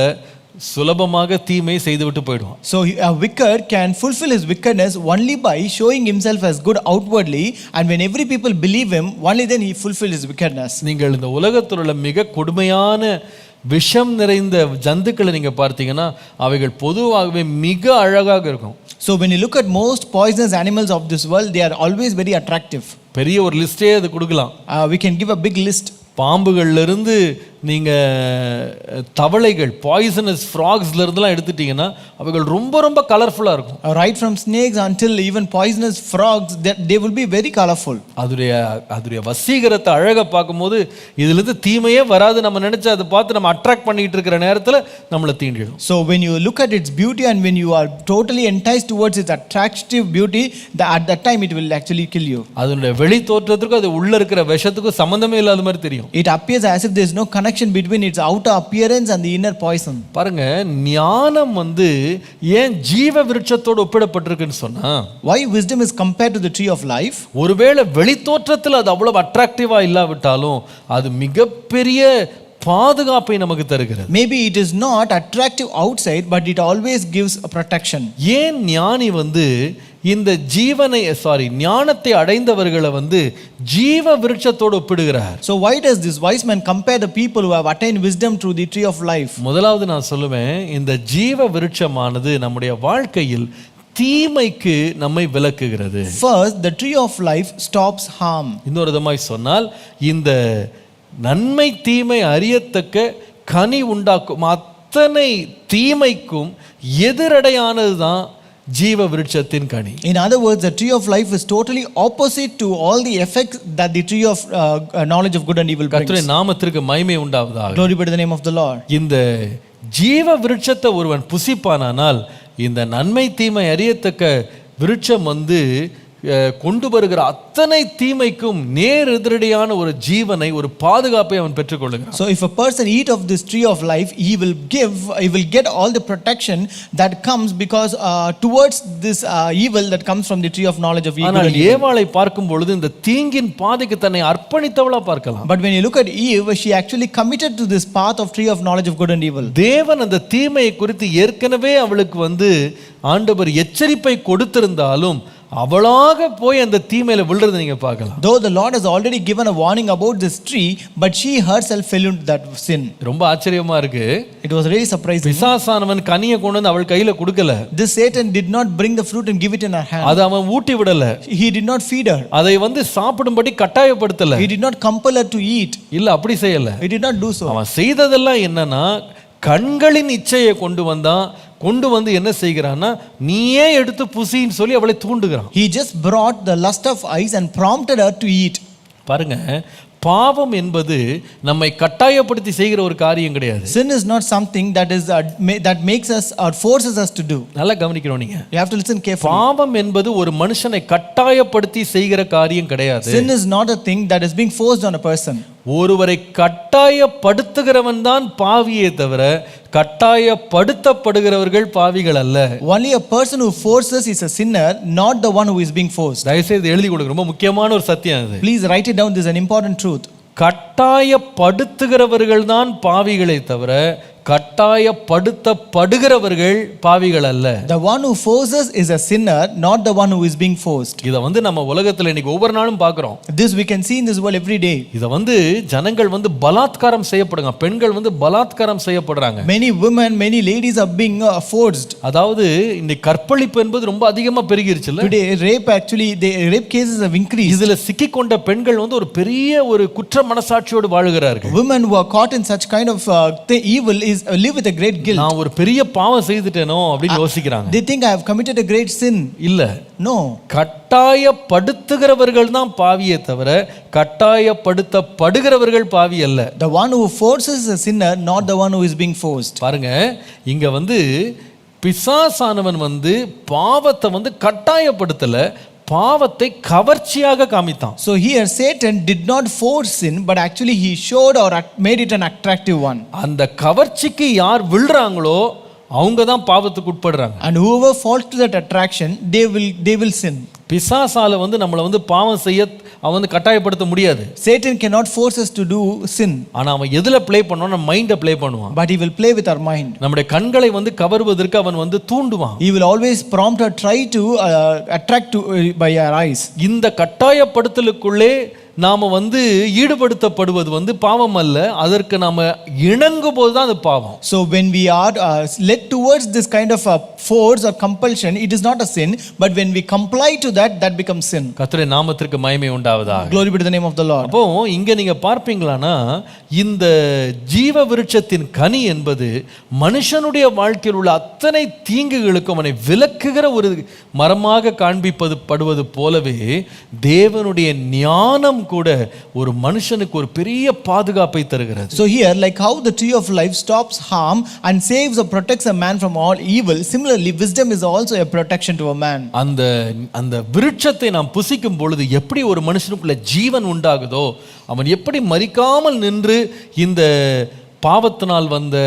சுலபமாக தீமை செய்துவிட்டு போயிடுவான். So a wicked can fulfill his wickedness only by showing himself as good outwardly, and when every people believe him, only then he fulfill his wickedness. நீங்கள் இந்த உலகத்தில் உள்ள மிக கொடுமையான விஷம் நிறைந்த ஜந்துக்களை நீங்க பார்த்தீங்கன்னா, அவைகள் பொதுவாகவே மிக அழகாக இருக்கும். So when you look at most poisonous animals of this world, they are always very attractive. பெரிய ஒரு லிஸ்டே அது கொடுக்கலாம். We can give a big list. பாம்புகள்ல இருந்து நீங்க தவளைகள், பாய்சனஸ் ஃப்ராக்ஸ்ல இருந்துலாம் எடுத்துட்டீங்கன்னா அவைகள் ரொம்ப ரொம்ப கலர்ஃபுல்லா இருக்கும். Right from snakes until even poisonous frogs, they will be very colorful. அதுடைய வசீகரத்தை அழகா பார்க்கும்போது இதுல இருந்து தீமையே வராது நம்ம நினைச்சு அதை பார்த்து நம்ம அட்ராக்ட் பண்ணிட்டு இருக்கிற நேரத்துல நம்மளை தீண்டிடும். So when you look at its beauty and when you are totally enticed towards its attractive beauty, at that time it will actually kill you. அதனுடைய வெளி தோற்றத்துக்கும் அது உள்ள இருக்கிற விஷத்துக்கும் சம்பந்தமே இல்லாத மாதிரி தெரியும். It appears as if there is no connection between its outer appearance and the inner poison. பாருங்க, ஞானம் ஏன் ஜீவ விருட்சத்தோடு ஒப்பிடப்பட்டிருக்குன்னு சொன்னா, why wisdom is compared to the tree of life? ஒருவேளை வெளி தோற்றத்தில் அது அவ்வளவு அட்ராக்டிவா இல்லாவிட்டாலும் அது மிகப்பெரிய பாதுகாப்பை நமக்கு தருகிறது. Maybe it is not attractive outside, but it always gives a protection. ஏன் ஞானி இந்த ஞானத்தை அடைந்தவர்களை ஜீவ விருட்சத்தோடு ஒப்பிடுகிறார்? So why does this wise man compare the people who have attained wisdom through the tree of life? முதலாவது நான் சொல்லுவேன், இந்த ஜீவ விருட்சமானது நம்முடைய வாழ்க்கையில் தீமைக்கு நம்மை விலக்குகிறது. First, the tree of life stops harm. இன்னொரு விதமாய் சொன்னால், இந்த நன்மை தீமை அறியத்தக்க கனி உண்டாக்கும் அத்தனை தீமைக்கும் எதிரடையானதுதான் ஜீவ விருட்சத்தின் கனி. In other words, the tree of life is totally opposite to all the effects that the tree of knowledge of good and evil brings. கர்த்தருடைய நாமத்திற்கு மகிமை உண்டாவதாக. Glory be to the name of the Lord. இந்த ஜீவ விருட்சத்தை ஒருவன் புசிப்பானால் இந்த நன்மை தீமை அறியத்தக்க விருட்சம் கொண்டு வருகிற அத்தனை தீமைக்கும் நேர் எதிரடியான ஒரு ஜீவனை, ஒரு பாதுகாப்பை அவன் பெற்றுக்கொள்கிறான். So if a person eat of this tree of life, he will get all the protection that comes because towards this evil that comes from the tree of knowledge of evil. ஆனால் ஏவாளை பார்க்கும் பொழுது இந்த தீங்கின் பாதைக்கு தன்னை அர்ப்பணித்தவளா பார்க்கலாம். But when you look at Eve, she actually committed to this path of tree of knowledge of good and evil. தேவன் அந்த தீமையை குறித்து ஏற்கனவே அவளுக்கு ஆண்டவர் எச்சரிப்பை கொடுத்திருந்தாலும் அவளாக போய் அந்த தீமையில விழுறதை நீங்க பார்க்கலாம். Though the Lord has already given a warning about this tree, but she herself fell into that sin. ரொம்ப ஆச்சரியமா இருக்கு. It was really surprising. பிசாசானவன் கனியை கொண்டு வந்து அவள் கையில கொடுக்கல. This Satan did not bring the fruit and give it in her hand. அதை அவன் ஊட்டி விடல. He did not feed her. அதை சாப்பிடும்படி கட்டாயப்படுத்தல. He did not compel her to eat. இல்ல, அப்படி செய்யல. He did not do so. அவன் செய்ததெல்லாம் என்னன்னா, கண்களின் இச்சையை கொண்டு வந்து என்ன செய்கிறான்னா, நீயே எடுத்து புசின்னு சொல்லி அவளை தூண்டுகிறான். He just brought the lust of eyes and prompted her to eat. பாருங்க, பாவம் என்பது நம்மை கட்டாயப்படுத்தி செய்கிற ஒரு காரியம் கிடையாது. Sin is not something that makes us or forces us to do. நல்லா கவனிக்கணும் நீங்க. You have to listen carefully. பாவம் என்பது ஒரு மனுஷனை கட்டாயப்படுத்தி செய்கிற காரியம் கிடையாது. Sin is not a thing that is being forced on a person. ஒருவரை கட்டாயப்படுத்துகிறவன் தான் பாவியே தவிர கட்டாயப்படுத்தப்படுகிறவர்கள் பாவிகள் அல்ல. Only a person who forces is a sinner, not the one who is being forced. தயவுசெய்து எழுதி கொடுங்க, ரொம்ப முக்கியமான ஒரு சத்தியம் அது. Please write it down, this is an important truth. கட்டாயப்படுத்துகிறவர்கள் தான் பாவிகளை தவிர கட்டாயப்படுத்தப்படுகிறவர்கள் பாவிகள் அல்ல. The one who forces is a sinner, not the one who is being forced. இத நம்ம உலகத்துல இன்னைக்கு ஒவ்வொரு நாளும் பார்க்கிறோம். This we can see in this world every day. இத ஜனங்கள் பலாத்காரம் செய்யப்படுங்க, பெண்கள் பலாத்காரம் செய்யப்படுறாங்க. Many women, many ladies are being forced. அதாவது இந்த கற்பழிப்பு என்பது ரொம்ப அதிகமா பெருகிருச்சுல. Today rape cases have increased. இதுல சிக்கிக்கொண்ட பெண்கள் ஒரு பெரிய ஒரு குற்ற மனசாட்சியோடு வாழுகிறார்கள். Women who are caught in such kind of evil live with a great guilt. நான் ஒரு பெரிய பாவம் செய்துட்டேனோ அப்படி யோசிக்கிறாங்க. They think I have committed a great sin. இல்ல, no. கட்டாயப்படுத்துகிறவர்கள் தான் பாவியே தவிர கட்டாயப்படுத்தப்படுகிறவர்கள் பாவி அல்ல. The one who forces is a sinner, not the one who is being forced. பாருங்க, இங்க பிசாசானவன் பாவத்தை கட்டாயப்படுத்தல, பாவத்தை கவர்ச்சியாக காமித்தான். So here Satan did not force sin, but actually he showed or made it an attractive one. அந்த கவர்ச்சிக்கு யார் விழுறாங்களோ அவங்க தான் பாவத்துக்கு உட்படுறாங்க. And whoever falls to that attraction, they will sin. பிசாசால நம்மள பாவம் செய்ய அவன் கட்டாயப்படுத்த முடியாது. Satan cannot force us to do sin. ஆனா அவன் எதுல ப்ளே பண்ணுவான்? மைண்ட ப்ளே பண்ணுவான். But he will play with our mind. நம்முடைய கண்களை கவர்வதற்கு அவன் தூண்டுவான். He will always prompt or try to attract to by our eyes. இந்த கட்டாயப்படுத்தலுக்குள்ளே நாம ஈடுபடுத்தப்படுவது பாவம் அல்ல, அதற்கு நாம இணங்கும் போது தான் அது பாவம். So when we are led towards this kind of force or compulsion, it is not a sin, but when we comply to that becomes sin. கர்த்தருடைய நாமத்திற்கு மகிமை உண்டாவதாக. Glory be to the name of the Lord. அப்போ இங்க நீங்க பார்ப்பீங்களானா, இந்த ஜீவ விருட்சத்தின் கனி என்பது மனுஷனுடைய வாழ்க்கையில் உள்ள அத்தனை தீங்குகளுக்கும் அவனை விலக்குகிற ஒரு மரமாக காண்பிப்பது போலவே தேவனுடைய ஞானம் கூட ஒரு மனுஷனுக்கு ஒரு பெரிய பாதுகாப்பை தருகிறது. So here, like how the tree of life stops harm and saves or protects a man from all evil, similarly wisdom is also a protection to a man. அந்த விருட்சத்தை நாம் புசிக்கும் பொழுது எப்படி ஒரு மனுஷனுக்குள்ள ஜீவன் உண்டாகுதோ, அவன் எப்படி மரிக்காமல் நின்று இந்த பாவத்தினால் வந்த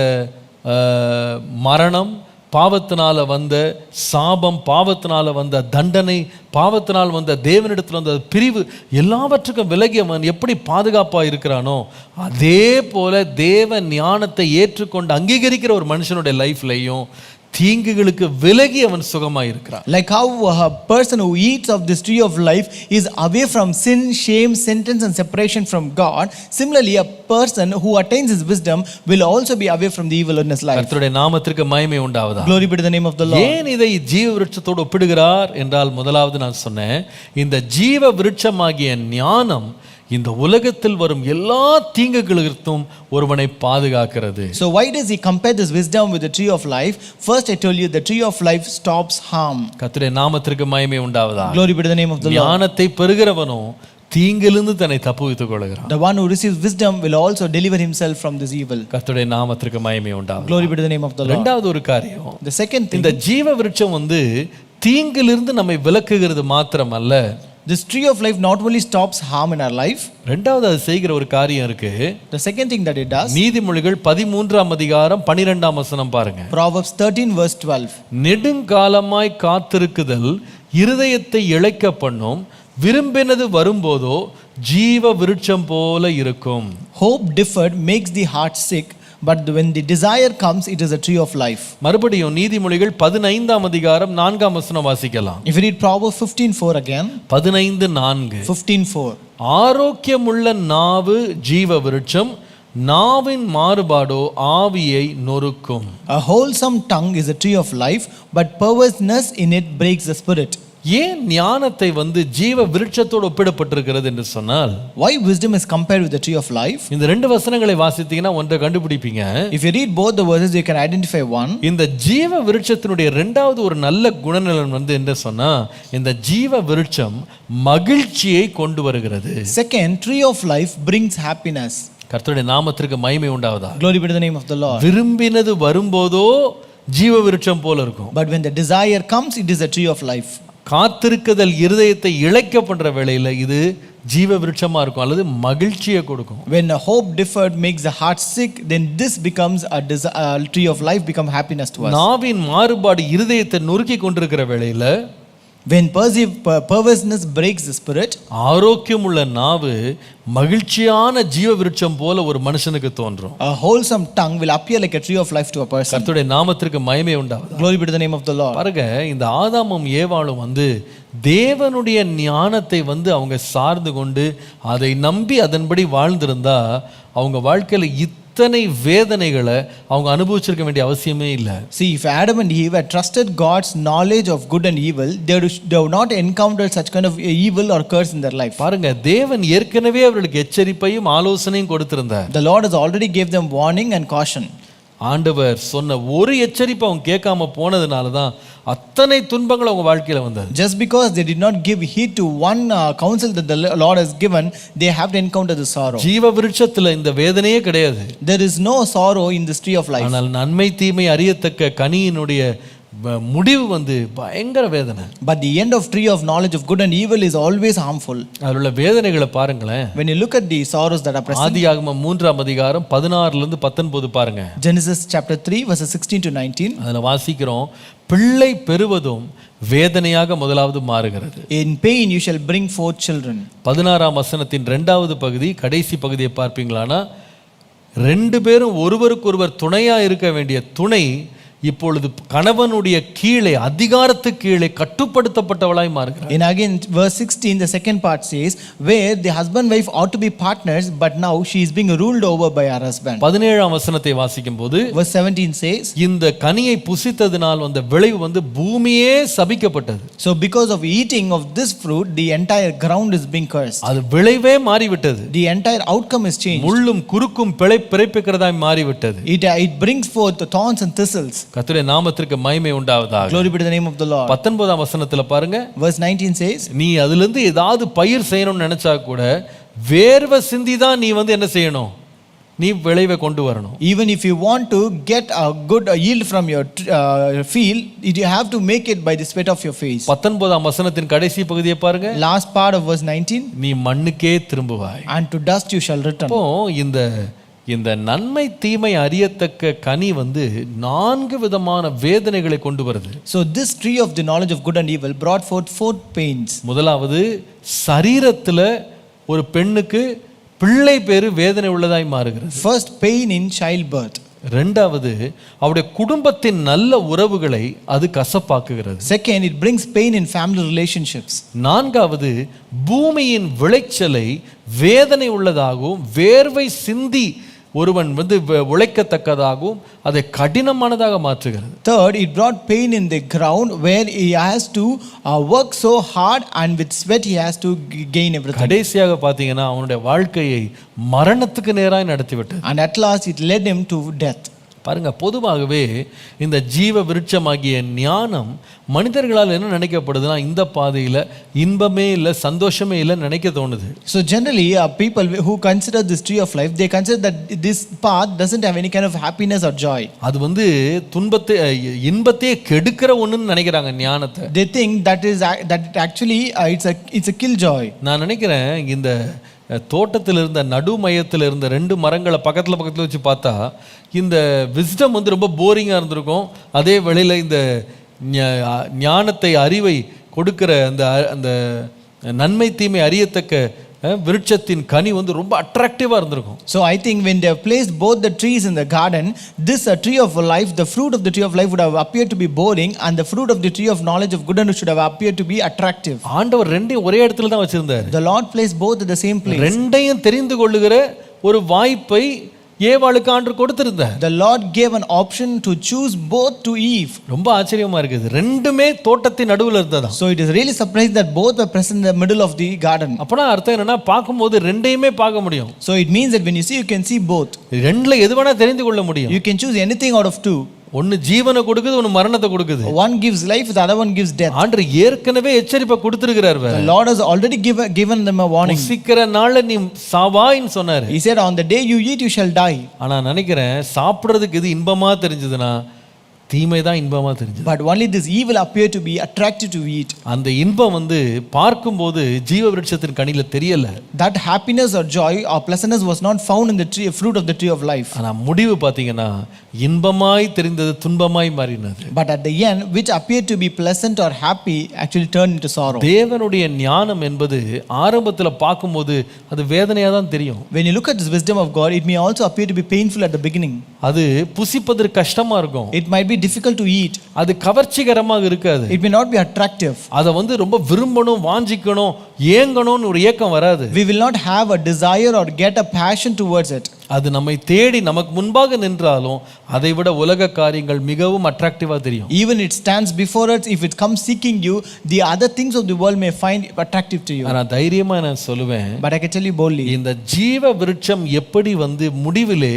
மரணம், பாவத்தினால வந்த சாபம், பாவத்தினால வந்த தண்டனை, பாவத்தினால் வந்த தேவனிடத்தில் வந்த பிரிவு எல்லாவற்றுக்கும் விலகி அவன் எப்படி பாதுகாப்பாக இருக்கிறானோ, அதே போல தேவ ஞானத்தை ஏற்றுக்கொண்டு அங்கீகரிக்கிற ஒரு மனுஷனுடைய லைஃப்லையும் தீங்குகளுக்கு விலகி அவன் சுகமாக இருக்கிறான். Like how a person who eats of this tree of life is away from sin, shame, sentence and separation from God, similarly a person who attains his wisdom will also be away from the evil in his life. கர்த்தருடைய நாமத்திற்கு மகிமை உண்டாவதாக. Glory be to the name of the Lord. ஏன் இதை ஜீவ விருட்சத்தோடு ஒப்பிடுகிறார் என்றால், முதலாவது நான் சொன்னேன், இந்த ஜீவ விருட்சமாகிய ஞானம் இந்த உலகத்தில் வரும் எல்லா தீங்குகளிலிருந்தும் ஒருவனை பாதுகாக்கிறது. So why does he compare this wisdom with the tree of life? First I told you the tree of life stops harm. கர்த்தருடைய நாமத்திற்கு மகிமை உண்டாவதாக. Glory be to the name of the Lord. ஞானத்தை பெறுகிறவனோ தீங்கிலிருந்து தன்னை தப்புவித்துக் கொள்கிறான். The one who receives wisdom will also deliver himself from this evil. கர்த்தருடைய நாமத்திற்கு மகிமை உண்டாவதாக. Glory be to the name of the Lord. இரண்டாவது ஒரு காரியம், the second thing, இந்த ஜீவ விருட்சம் தீங்கிலிருந்து நம்மை விலக்குகிறது மாத்திரமல்ல, This tree of life not only stops harm in our life, ரெண்டாவது அது செய்கிற ஒரு காரியம் இருக்கு. the second thing that it does, நீதிமொழிகள் 13ஆம் அதிகாரம் 12ஆம் வசனம் பாருங்க. Proverbs 13 verse 12. நெடுங்காலமாய் காத்திருக்குதல் இருதயத்தை இளைக்க பண்ணும், விரும்பினது வரும்போதோ ஜீவ விருட்சம் போல இருக்கும். Hope deferred makes the heart sick, but when the desire comes, it is a tree of life. மறுபடியும் நீதிமொழிகள் 15ஆம் அதிகாரம் 4ஆம் வசனம் வாசிக்கலாம். If you read Proverbs 15:4 again, 15:4. 15:4. ஆரோக்கியமுள்ள நாவு ஜீவ விருட்சம், நாவின் மாறுபாடோ ஆவியை நொறுக்கும். A wholesome tongue is a tree of life, but perverseness in it breaks the spirit. ஏன் ஞானத்தை ஜீவ விருட்சத்தோடு ஒப்பிடப்பட்டிருக்கிறது என்று சொன்னால், Why wisdom is compared with the tree of life? இந்த ரெண்டு வசனங்களை வாசித்தீங்கன்னா ஒன்றை கண்டுபிடிப்பீங்க. If you read both the verses, you can identify one. இந்த ஜீவ விருட்சத்தினுடைய இரண்டாவது ஒரு நல்ல குணநலன் என்ன சொன்னா, இந்த ஜீவ விருட்சம் மகிழ்ச்சியை கொண்டு வருகிறது. Second, tree of life brings happiness. கர்த்தருடைய நாமத்திற்கு மகிமை உண்டாவதா. Glory be to the name of the Lord. விரும்பினது வரும்போதோ ஜீவ விருட்சம் போல இருக்கும். But when the desire comes, it is a tree of life. காத்திருக்குதல் இருதயத்தை இளைக்க பண்ற வேளையில இது ஜீவ விருட்சமா இருக்கும், அல்லது மகிழ்ச்சியை கொடுக்கும். When a hope deferred makes the heart sick, then this becomes a tree of life, become happiness to us. நாவின் மாறுபாடு இருதயத்தை நொறுக்கி கொண்டிருக்கிற வேளையில, when perverseness breaks the spirit, ஆரோக்கியமுள்ள நாவு மகிழ்ச்சியான ஜீவ விருட்சம் போல ஒரு மனுஷனுக்கு தோன்றும். a wholesome tongue will appear like a tree of life to a person. கர்த்தருடைய நாமத்திற்கு மகிமை உண்டாவதாக. Glory be to the name of the Lord. பாருங்க, இந்த ஆதாமும் ஏவாளும் தேவனுடைய ஞானத்தை அவங்க சார்ந்து கொண்டு அதை நம்பி அதன்படி வாழ்ந்திருந்தா அவங்க வாழ்க்கையில இத்தனை வேதனைகளை அவங்க அனுபவிச்சிருக்க வேண்டிய அவசியமே இல்லை. See, if Adam and Eve had trusted God's knowledge of good and evil, they would not encounter such kind of evil or curse in their life. பாருங்க, தேவன் ஏற்கனவே அவர்களுக்கு எச்சரிப்பையும் ஆலோசனையும் கொடுத்திருந்தார். The Lord has already gave them warning and caution. ஆண்டவர் சொன்ன ஒரு எச்சரிப்பை அவங்க கேட்காம போனதுனால தான் அத்தனை துன்பங்கள் அவங்க வாழ்க்கையில வந்தது. Just because they did not give heed to one counsel that the Lord has given, they have to encounter the sorrow. ஜீவ விருட்சத்துல இந்த வேதனையே கிடையாது. There is no sorrow in this tree of life. ஆனால் நன்மை தீமை அறியத்தக்க கனியினுடைய முடிவு பயங்கர வேதனை. But the end of tree of knowledge of good and evil is always harmful. அதுல உள்ள வேதனைகளை பாருங்களேன். When you look at the sorrows that are present, ஆதியாகமம் 3ஆம் அதிகாரம் 16 லிருந்து 19 பாருங்க. Genesis chapter 3 verses 16 to 19. அதுல வாசிக்கிறோம், பிள்ளை பெறுவதும் வேதனையாக முதலாவது மாறுகிறது. In pain you shall bring forth children. 16ஆம் வசனத்தின் இரண்டாவது பகுதி கடைசி பகுதியை பார்ப்பீங்களானா, ரெண்டு பேரும் ஒருவருக்கொருவர் துணையா இருக்க வேண்டிய துணை இப்பொழுது கணவனுடைய கீழே, அதிகாரத்துக்கு கீழே கட்டுப்படுத்தப்பட்டவளாய் மாறுகிறார். And again verse 16, the second part says, where the husband wife ought to be partners, but now she is being ruled over by her husband. 17ஆம் வசனத்தை வாசிக்கும் போது verse 17 says, இந்த கனியை புசித்ததினால் வந்த விளைவு பூமியே சபிக்கப்பட்டது. so because of eating of this fruit, the entire ground is being cursed. அது விளைவே மாறிவிட்டது. The entire outcome is changed. முள்ளும் குறுக்கும் பிறப்பிக்கிறதாய் மாறிவிட்டது. It brings forth the thorns and thistles. கர்த்தருடைய நாமத்திற்கு மகிமை உண்டாவதாக. Glory be to the name of the Lord. 19ஆம் வசனத்துல பாருங்க, verse 19 says, நீ அதிலிருந்து ஏதாவது பயிர் செய்யணும்னு நினைச்சா கூட வேர்வை சிந்தி தான் நீ என்ன செய்யணும், நீ விளைவை கொண்டு வரணும். even if you want to get a good yield from your field, you have to make it by the sweat of your face. 19ஆம் வசனத்தின் கடைசி பகுதியை பாருங்க. last part of verse 19, நீ மண்ணுக்கே திரும்புவாய், and to dust you shall return. அப்போ இந்த நன்மை தீமை அறியத்தக்க கனி 4 விதமான வேதனைகளை கொண்டு வருது. So this tree of the knowledge of good and evil brought forth 4 pains. முதலாவது, சரீரத்துல ஒரு பெண்ணுக்கு பிள்ளை பேரு வேதனை உள்ளதாய் மாறுகிறது. First, pain in childbirth. இரண்டாவது, அவருடைய குடும்பத்தின் நல்ல உறவுகளை அது கசப்பாக்குகிறது. Second, it brings pain in family relationships. நான்காவது, பூமியின் விளைச்சலை வேதனை உள்ளதாகவும் வேர்வை சிந்தி ஒருவன் உழைக்கத்தக்கதாகவும் அதை கடினமானதாக மாற்றுகிறது. Third, it brought pain in the ground where he has to work so hard, and with sweat he has to gain everything. கடைசியாக பார்த்தீங்கன்னா அவனுடைய வாழ்க்கையை மரணத்துக்கு நேராய் நடத்திவிட்டது. And at last it led him to death. பாருங்க, பொதுவாகவே இந்த ஜீவ விருட்சமாகிய ஞானம் மனிதர்களால் என்ன நினைக்கப்படுதுன்னா, இந்த பாதையில் இன்பமே இல்லை, சந்தோஷமே இல்லைன்னு நினைக்க தோணுது. So generally, people who consider this tree of life, they consider that this path doesn't have any kind of happiness or joy. அது வந்து இன்பத்தையே கெடுக்கிற ஒண்ணுன்னு நினைக்கிறாங்க ஞானத்தை. They think that actually it's a kill joy. நான் நினைக்கிறேன், இந்த தோட்டத்தில் இருந்த நடு மையத்தில் இருந்த 2 மரங்களை பக்கத்தில் வச்சு பார்த்தா இந்த விஸ்டம் வந்து ரொம்ப போரிங்காக இருந்திருக்கும். அதே வேளையில் இந்த ஞானத்தை, அறிவை கொடுக்கிற அந்த நன்மை தீமை அறியத்தக்க விருட்சத்தின் கனி வந்து ரொம்ப அட்ராக்டிவாக இருந்திருக்கும். So I think when they have placed both the trees in the garden, this tree of life, the fruit of the tree of life would have appeared to be boring, and the fruit of the tree of knowledge of good and should have appeared to be attractive. ஆண்டவர் ரெண்டையும் ஒரே இடத்துல தான் வச்சிருந்தார். The Lord placed both at the same place. ரெண்டையும் தெரிந்து கொள்ளுகிற ஒரு வாய்ப்பை ஏவாளுக்கு ஆண்டவர் கொடுத்திருந்தார். The Lord gave an option to choose both to Eve. ரொம்ப ஆச்சரியமா இருக்குது, ரெண்டுமே தோட்டத்தின் நடுவுல இருந்ததா. So it is really surprising that both were present in the middle of the garden. அப்பனா அர்த்தம் என்னன்னா, பார்க்கும்போது ரெண்டையுமே பார்க்க முடியும். So it means that when you see, you can see both. ரெண்டுல எது வேணா தெரிந்து கொள்ள முடியும். You can choose anything out of two. ஒன்னு ஜீவனை கொடுக்குது, ஒன்னு மரணத்தை கொடுக்குது. One gives life, the other one gives death. ஆண்டவர் ஏற்கனவே எச்சரிப்பை கொடுத்திருக்கிறார். The Lord has already given them a warning. புசிக்கிற நாள்ல நீ சாவாய்ன்னு சொன்னாரு. He said, on the day you eat, you shall die. ஆனா நினைக்கிறேன், சாப்பிடுறதுக்கு இது இன்பமா தெரிஞ்சதுன்னா தீமை தான் இன்பமா தெரிஞ்சது. But only this evil appeared to be attractive to eat. அந்த இன்பம் வந்து பார்க்கும்போது ஜீவ விருட்சத்தின் கனியில தெரியல. That happiness or joy or pleasantness was not found in the tree, fruit of the tree of life. ஆனா முடிவு பாத்தீங்கன்னா, இன்பமாய் தெரிந்தது துன்பமாய் மாறினது. But at the end, which appeared to be pleasant or happy actually turned into sorrow. தேவனுடைய ஞானம் என்பது ஆரம்பத்துல பார்க்கும்போது அது வேதனையா தான் தெரியும். When you look at this wisdom of God, it may also appear to be painful at the beginning. அது புசிப்பதற்கு கஷ்டமா இருக்கும். It might be difficult to eat. அது கவர்ச்சிகரமாக இருக்காது. It may not be attractive. அத வந்து ரொம்ப விரும்பணும், வாஞ்சிக்கணும், ஏங்கணும்னு ஒரு ஏக்கம் வராது. We will not have a desire or get a passion towards it. அது நம்மை தேடி நமக்கு முன்பாக நின்றாலும் அதை விட உலக காரியங்கள் மிகவும் அட்ராக்டிவா தெரியும். Even it stands before us, if it comes seeking you, the other things of the world may find attractive to you. நான் தைரியமா நான் சொல்லுவேன், But I can tell you boldly, இந்த ஜீவ விருட்சம் எப்படி வந்து முடிவிலே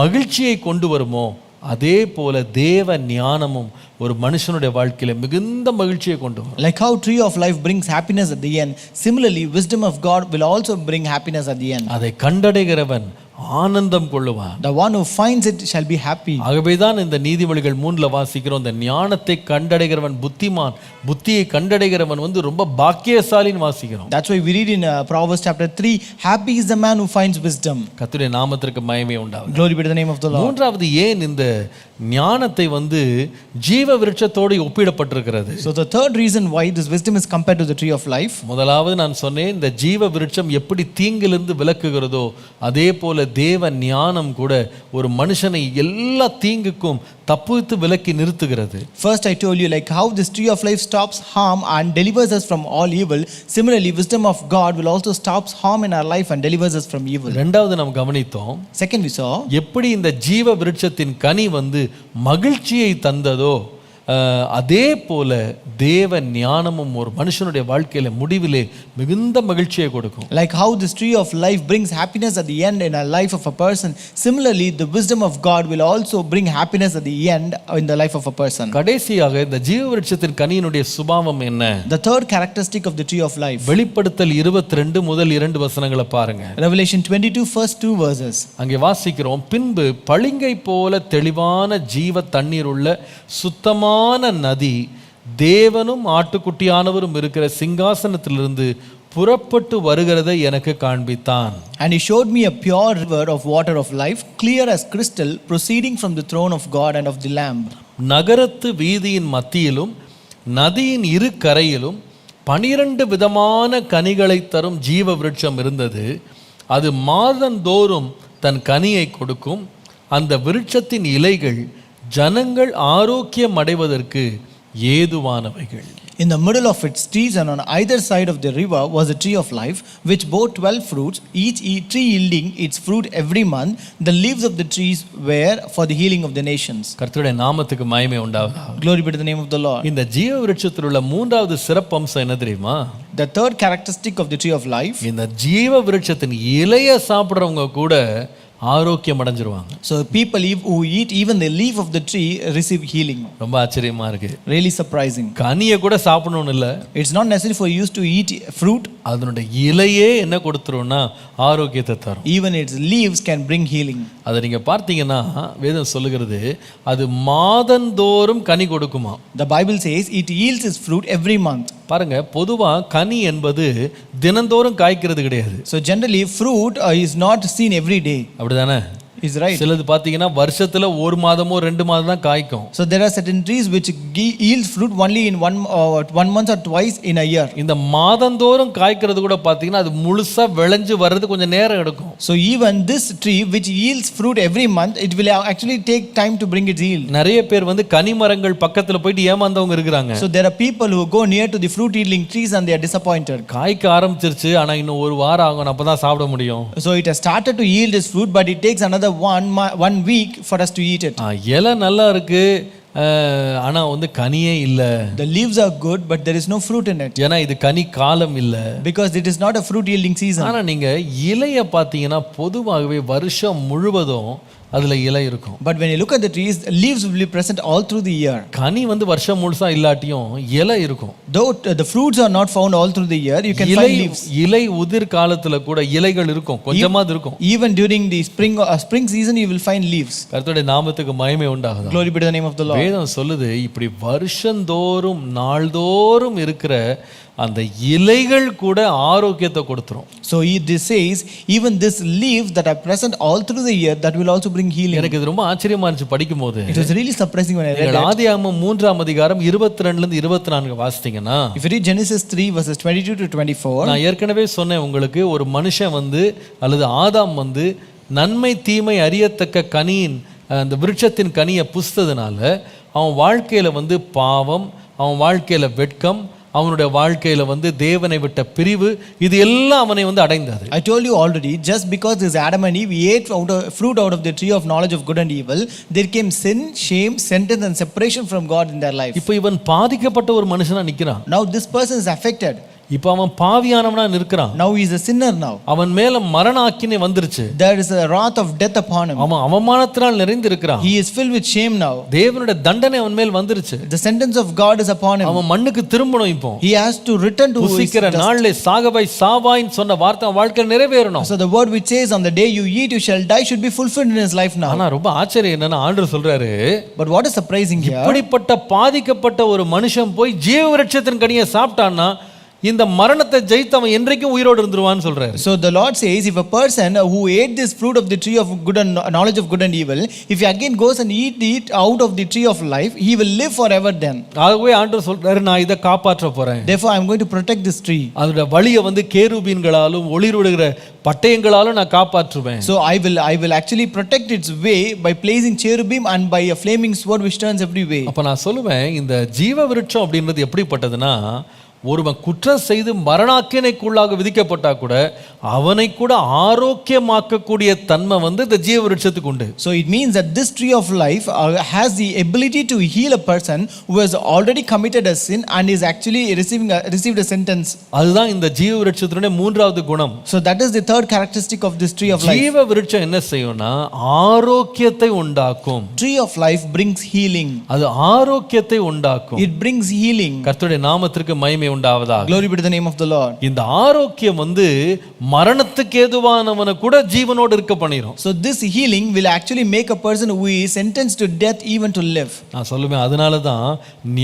மகிழ்ச்சியை கொண்டு வருமோ, அதே போல தேவ ஞானமும் ஒரு மனுஷனுடைய வாழ்க்கையில மிகுந்த மகிழ்ச்சியை கொண்டு வரும். like how tree of life brings happiness at the end, similarly wisdom of God will also bring happiness at the end. அதை கண்டடைகிறவன் ஆனந்தம் கொள்ளுவான். The one who finds it shall be happy. ஆகவேதான் இந்த நீதிமொழிகள் 3ல வாசிக்கிறோம், இந்த ஞானத்தை கண்டடைகிறவன் புத்திமான், புத்தியை கண்டடைகிறவன் வந்து ரொம்ப பாக்கியசாலின்னு வாசிக்கிறோம். That's why we read in Proverbs chapter 3, happy is the man who finds wisdom. கர்த்தருடைய நாமத்திற்கு மகிமை உண்டாவதாக. Glory be to the name of the Lord. மூன்றாவது, ஏன் இந்த ஞானத்தை வந்து ஜீவ விருட்சத்தோடு ஒப்பிடப்பட்டிருக்கிறது? So the third reason why this wisdom is compared to the tree of life. முதலாவது நான் சொன்னேன், இந்த ஜீவ விருட்சம் எப்படி தீங்கிலிருந்து விலக்குகிறதோ அதே போல தேவ ஞானம் கூட ஒரு மனுஷனை எல்லா தீங்குக்கும் தப்புவித்து விலக்கி நிறுத்துகிறது. First I told you like how this tree of life stops harm and delivers us from all evil. Similarly, wisdom of God will also stops harm in our life and delivers us from evil. இரண்டாவது நாம் கவனித்தோம், Second we saw எப்படி இந்த ஜீவ விருட்சத்தின் கனி வந்து மகிழ்ச்சியை தந்ததோ அதே போல தேவ ஞானமும் ஒரு மனுஷனுடைய வாழ்க்கையில முடிவிலே மிகுந்த மகிழ்ச்சியை கொடுக்கும். like how this tree of life brings happiness at the end in a life of a person, similarly the wisdom of God will also bring happiness at the end in the life of a person. கடைசியாக இந்த ஜீவ விருட்சத்தின் கனியினுடைய சுபாவம் என்ன? The third characteristic of the tree of life. வெளிப்படுத்தல் 22 முதல் 2 வசனங்களை பாருங்க. Revelation 22 first 2 verses. அங்கே வாசிக்கிறோம், பின்பு பளிங்கை போல தெளிவான ஜீவ தண்ணீர் உள்ள சுத்தமான நதி தேவனும் ஆட்டுக்குட்டியானவரும் இருக்கிற சிங்காசனத்திலிருந்து புறப்பட்டு வருகிறதை எனக்கு காண்பித்தான். And he showed me a pure river of water of life, clear as crystal, proceeding from the throne of God and of the Lamb. நகரத்து வீதியின் மத்தியிலும் நதியின் இரு கரையிலும் 12 விதமான கனிகளை தரும் ஜீவ விருட்சம் இருந்தது. அது மாதந்தோறும் தன் கனியை கொடுக்கும். அந்த விருட்சத்தின் இலைகள் ஜனங்கள் ஆரோக்கியம் அடைவதற்கு ஏதுவானவைகள். In the middle of its trees and on either side of the river was a tree of life, which bore 12 fruits, each tree yielding its fruit every month. The leaves of the trees were for the healing of the nations. கர்த்தருடைய நாமத்துக்கு மகிமை உண்டாவதாக. Glory be to the name of the Lord. இந்த ஜீவ விருட்சத்தில் உள்ள மூன்றாவது சிறப்பம்சம் என்ன தெரியுமா? The third characteristic of the tree of life. இந்த ஜீவ விருட்சத்தின் இலையை சாப்பிடுறவங்க கூட ஆரோக்கியம் அடைஞ்சிருவாங்க. So people who eat even the leaf of the tree receive healing. ரொம்ப ஆச்சரியமா இருக்கு. Really surprising. கனியை கூட சாப்பிடணும்னு இல்லை, It's not necessary for you to eat fruit. அதனுடைய இலையே என்ன கொடுத்துரும்னா ஆரோக்கியத்தை தரும். Even its leaves can bring healing. அதை நீங்க பார்த்தீங்கன்னா வேதம் சொல்லுகிறது அது மாதந்தோறும் கனி கொடுக்குமா. The Bible says it yields its fruit every month. பாருங்க, பொதுவா கனி என்பது தினந்தோறும் காய்க்கிறது கிடையாது. So generally fruit is not seen every day. அப்படிதானே? Is right. சிலது பார்த்தீங்கன்னா வருஷத்துல ஒரு மாதமோ 2 மாதம் தான் காய்க்கும். So there are certain trees which yield fruit only in one month or twice in a year. இந்த மாதந்தோறும் காய்க்கிறது கூட பார்த்தீங்கன்னா அது முழுசா விளைஞ்சு வர்றது கொஞ்சம் நேரம் எடுக்கும். So even this tree which yields fruit every month, it will actually take time to bring its yield. நிறைய பேர் வந்து கனி மரங்கள் பக்கத்துல போயிட்டு ஏமாந்தவங்க இருக்கிறாங்க. So there are people who go near to the fruit yielding trees and they are disappointed. காய்க்க ஆரம்பிச்சிருச்சு, ஆனா இன்னும் ஒரு வாரம் ஆகும் அப்பதான் சாப்பிட முடியும். So it has started to yield its fruit, but it takes another one week for us to eat it. இலை நல்லா இருக்கு, ஆனா வந்து கனியே இல்ல. The leaves are good, but there is no fruit in it. ஏன்னா இது கனி காலம் இல்ல. Because it is not a fruit yielding season. ஆனா நீங்க இலைய பாத்தீங்கன்னா பொதுவாகவே வருஷம் முழுவதும் அதுல இலை இருக்கும். But when you look at the trees, leaves will be present all through the year. கனி வந்து வருஷம் முழுசா இல்லாட்டியும் இலை இருக்கும். Though the fruits are not found all through the year, you can find leaves. இலை உதிர் காலத்துல கூட இலைகள் இருக்கும், கொஞ்சமாவது இருக்கும். Even during the spring season you will find leaves. கர்த்தருடைய நாமத்துக்கு மகிமை உண்டாகுது. Glory be to the name of the Lord. வேதம் சொல்லுது இப்படி வருஷந்தோறும் நாள்தோறும் இருக்கிற அந்த இலைகள் கூட ஆரோக்கியத்தை கொடுத்துரும். So this says even this leaves that are present all through the year, that will also bring healing. எனக்கு இது ரொம்ப ஆச்சரியமா இருந்துச்சு படிக்கும்போது. It was really surprising when I read it. ஆதியாகமம் 3ஆம் அதிகாரம் 22 ல இருந்து 24 வாசித்தீங்கன்னா, If you read Genesis 3 verses 22 to 24, நான் ஏற்கனவே சொன்னேன் உங்களுக்கு, ஒரு மனுஷன் வந்து அல்லது ஆதாம் வந்து நன்மை தீமை அறியத்தக்க கனியின் அந்த விருட்சத்தின் கனியை புசித்ததுனால அவன் வாழ்க்கையில வந்து பாவம், அவன் வாழ்க்கையில வெட்கம், அவனுடைய வாழ்க்கையில வந்து தேவனை விட்ட பிரிவு, இது எல்லாம் அவனை வந்து அடைந்தது. I told you already, just because this Adam and Eve ate fruit out of the tree of knowledge of good and evil, there came sin, shame, sentence and separation from God in their life. இப்போ இவன் பாதிக்கப்பட்ட ஒரு மனுஷனா நிக்கிறான். Now this person is affected. இப்போ அவன் பாவியானவனா நிற்கிறான். Now he is a sinner now. அவன் மேல மரண ஆக்கினை வந்துருச்சு. There is a wrath of death upon him. அவன் அவமானத்தினால் நிறைந்து இருக்கிறான். He is filled with shame now. தேவனுடைய தண்டனை அவன் மேல் வந்துருச்சு. The sentence of God is upon him. அவன் மண்ணுக்கு திரும்பணும். இப்போ he has to return to புசிக்கிற நாளிலே சாகவை சாவாய்ன்னு சொன்ன வார்த்தை வாழ்க்கையில் நிறைவேறணும். So the word which says on the day you eat you shall die should be fulfilled in his life now. ஆனா ரொம்ப ஆச்சரியம் என்னன்னா ஆண்டவர் சொல்றாரு, but what is surprising here, இப்படிப்பட்ட பாதிக்கப்பட்ட ஒரு மனுஷன் போய் ஜீவ விருட்சத்தின் கனியை சாப்பிட்டான்னா இந்த மரணத்தை ஜெயித்தவன் என்றைக்கும் உயிரோடு இருந்துருவான்னு சொல்றாரு. So the Lord says, if a person who ate this fruit of the tree of good and knowledge of good and evil, if he again goes and eat out of the tree of life, he will live forever then. ஆகவே ஆண்டவர் சொல்றாரு, நான் இதை காப்பாற்ற போறேன். Therefore I am going to protect this tree. அதோட வழியை வந்து கேருபீன்களாலும் ஒளிருடுகிற பட்டயங்களாலும் நான் காப்பாற்றுவேன். So I will actually protect its way by placing cherubim and by a flaming sword which turns every way. அப்ப நான் சொல்லுவேன், இந்த ஜீவ விருட்சம் அப்படின்றது எப்படிப்பட்டதுன்னா, ஒருவன் குற்றம் செய்து மரணாக்கினைக்குள்ளாக விதிக்கப்பட்டா கூட அவனை கூட ஆரோக்கியமாக்கக்கூடிய தன்மை வந்து இந்த ஜீவ விருட்சத்துக்கு உண்டு. So it means that this tree of life has the ability to heal a person who has already committed a sin and is actually received a sentence. அதுதான் இந்த ஜீவ விருட்சத்தினுடைய மூன்றாவது குணம். So that is the third characteristic of this tree of life. ஜீவ விருட்சம் என்ன செய்யும்னா ஆரோக்கியத்தை உண்டாக்கும். Tree of life brings healing. அது ஆரோக்கியத்தை உண்டாக்கும். It brings healing. கர்த்தருடைய நாமத்திற்கு மகிமை உண்டாவதாக. Glory be to the name of the Lord. இந்த ஆரோக்கியம் வந்து மரணத்துக்கு ஏதுவானவனை கூட ஜீவனோடு இருக்க பண்ணிரும். So this healing will actually make a person who is sentenced to death even to live. நான் சொல்லுவேன், அதனால தான்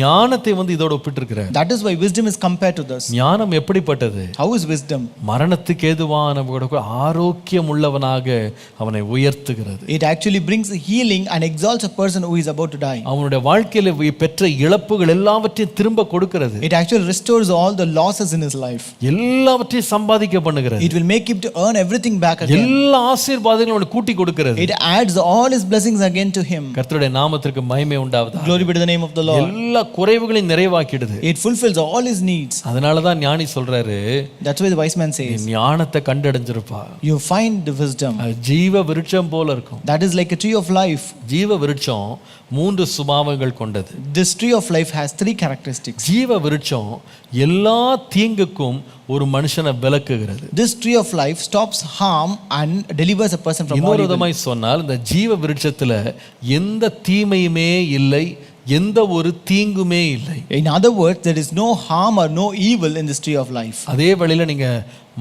ஞானத்தை வந்து இதோட ஒப்பிட்டிருக்கிறேன். That is why wisdom is compared to this. ஞானம் எப்படிப்பட்டது? How is wisdom? மரணத்துக்கு ஏதுவானவனோட கூட ஆரோக்கியம் உள்ளவனாக அவனை உயர்த்துகிறது. It actually brings healing and exalts a person who is about to die. அவனுடைய வாழ்க்கையில பெற்ற இழப்புகள் எல்லாவற்றையும் திரும்ப கொடுக்கிறது. It actually restores all the losses in his life. எல்லாவற்றையும் சம்பாதிக்க பண்ணுகிறது. It will make him to earn everything back again. எல்லா ஆசீர்வாதங்களும் அவனுக்கு கூட்டி கொடுக்கிறது. It adds all his blessings again to him. கர்த்தருடைய நாமத்திற்கு மகிமை உண்டாவதாக. Glory be to the name of the Lord. எல்லா குறைவுகளையும் நிறைவாக்கிடுது. It fulfills all his needs. அதனால தான் ஞானி சொல்றாரு, That's why the wise man says, ஞானத்தை கண்டடைஞ்சிருப்பா. you find the wisdom. ஜீவ விருட்சம் போல இருக்கும். That is like a tree of life. ஜீவ விருட்சம் 3 சுபாவங்கள் கொண்டது. This tree of life has 3 characteristics. ஜீவ விருட்சம் எல்லா தீங்குக்கும் ஒரு மனுஷனை விலக்குகிறது. This tree of life stops harm and delivers a person from all இன்னொரு evil. விதமாய் சொன்னால் இந்த ஜீவ விருட்சத்துல எந்த தீமையுமே இல்லை, எந்த ஒரு தீங்குமே இல்லை. In other words, there is no harm or no evil in this tree of life. அதே வழியில நீங்க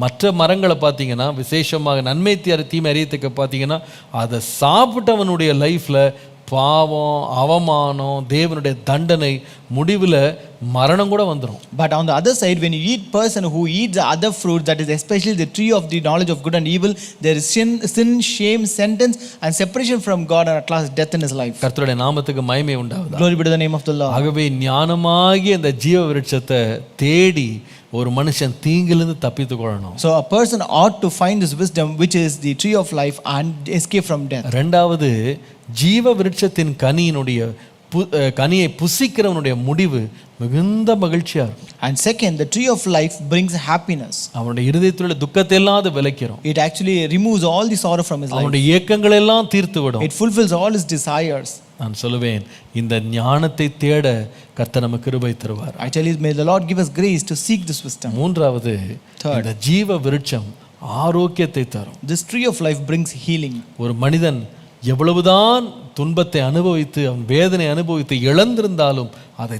மற்ற மரங்களை பார்த்தீங்கன்னா, விசேஷமாக நன்மை தீமை அறியத்துக்கு பார்த்தீங்கன்னா, அதை சாப்பிட்டவனுடைய லைஃப்ல பாவம், அவமானம், தேவனுடைய தண்டனை, முடிவில் மரணம் கூட வந்துடும். But on the other side, when you eat person who eats the other fruit, that is especially the tree of the knowledge of good and evil, there is sin, shame, sentence and separation from God, and at last death in his life. கர்த்தருடைய நாமத்துக்கு மகிமை உண்டாவதாக. Glory be to the name of the Lord. ஆகவே ஞானமாகிய இந்த ஜீவ விருட்சத்தை தேடி ஒரு மனுஷன் தீங்கிலிருந்து தப்பித்துக் கொள்ளணும். So a person ought to find this wisdom, which is the tree of life, and escape from death. இரண்டாவது, ஜீவ விருட்சத்தின் கனியை புசிக்கிறவனுடைய முடிவு மிகுந்த மகிழ்ச்சியா இருக்கும். And second, the tree of life brings happiness. அவனுடைய இருதயத்தில் உள்ள துக்கத்தை எல்லாம் அது விலக்கிறோம். It actually removes all the sorrow from his life. அவனுடைய ஏக்கங்கள் எல்லாம் தீர்த்து விடும். It fulfills all his desires. நான் சொல்லுவேன், இந்த ஞானத்தை தேட கர்த்தர் நமக்கு கிருபை தருவார். I tell you, may the Lord give us grace to seek this wisdom. மூன்றாவது, இந்த ஜீவ விருட்சம் ஆரோக்கியத்தை தரும். This tree of life brings healing. ஒரு மனிதன் எவ்வளவுதான் துன்பத்தை அனுபவித்து, அவன் வேதனை அனுபவித்து இழந்திருந்தாலும் அதை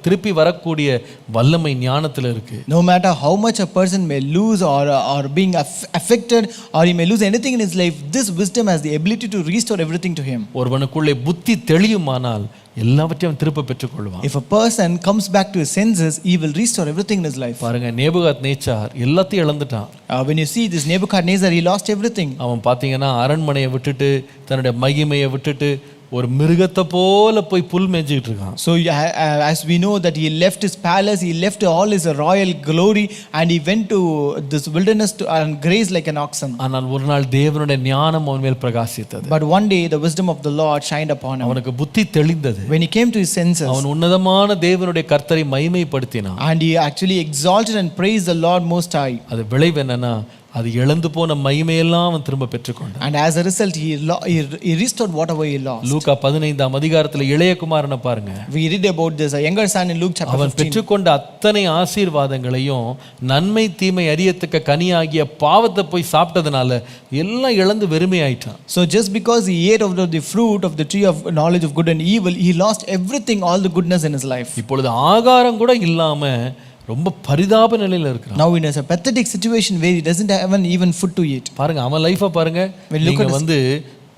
திருப்பி வரக்கூடிய வல்லமை ஞானத்தில் இருக்கு. No matter how much a person may lose or being affected, or he may lose anything in his life, this wisdom has the ability to restore everything to him. ஒருவனுக்குள்ளே புத்தி தெளியுமானால் எல்லாவற்றையும் திருப்ப பெற்றுக்கொள்வான். If a person comes back to his senses, he will restore everything in his life. பாருங்க, நேபுகாத்நேச்சார் எல்லாத்தையும் இழந்துட்டான். When you see this Nebuchadnezzar, he lost everything. அவன் பார்த்தீங்கன்னா அரண்மனையை விட்டுட்டு, தன்னுடைய மகிமையை விட்டுட்டு, ஒரு மிருகத்தை போல போய் புல் மேய்ஞ்சிட்டு இருக்கான். So as we know that he left his palace, he left all his royal glory, and he went to this wilderness to graze like an oxen. ஆனால் ஒரு நாள் தேவனுடைய ஞானம் அவன் மேல் பிரகாசித்தது. But one day the wisdom of the Lord shined upon him. அவனுக்கு புத்தி தெளிந்தது. When he came to his senses, அவன் உன்னதமான தேவனுடைய கர்த்தரை மகிமைப்படுத்தினான். and he actually exalted and praised the Lord most high. அது விளைவு என்னன்னா, அது இழந்து போன மகிமையெல்லாம் அவன் திரும்ப பெற்றுக்கொண்டான். And as a result, he restored whatever he lost. லூக்கா 15ஆம் அதிகாரத்தில் இளைய குமாரனை பாருங்க. We read about this younger son in Luke chapter 15. அவன் பெற்றுக்கொண்ட அத்தனை ஆசீர்வாதங்களையும் நன்மை தீமை அறியத்தக்க கனியாகிய பாவத்தை போய் சாப்பிட்டதுனால எல்லாம் இழந்து வெறுமையாயிட்டான். So just because he ate of the fruit of the tree of knowledge of good and evil, he lost everything, all the goodness in his life. இப்பொழுது ஆகாரம் கூட இல்லாம ரொம்ப பரிதாப நிலையில இருக்கிறான். Now in a pathetic situation where he doesn't have even food to eat. பாருங்க, அவன் லைஃபை பாருங்க. நீங்க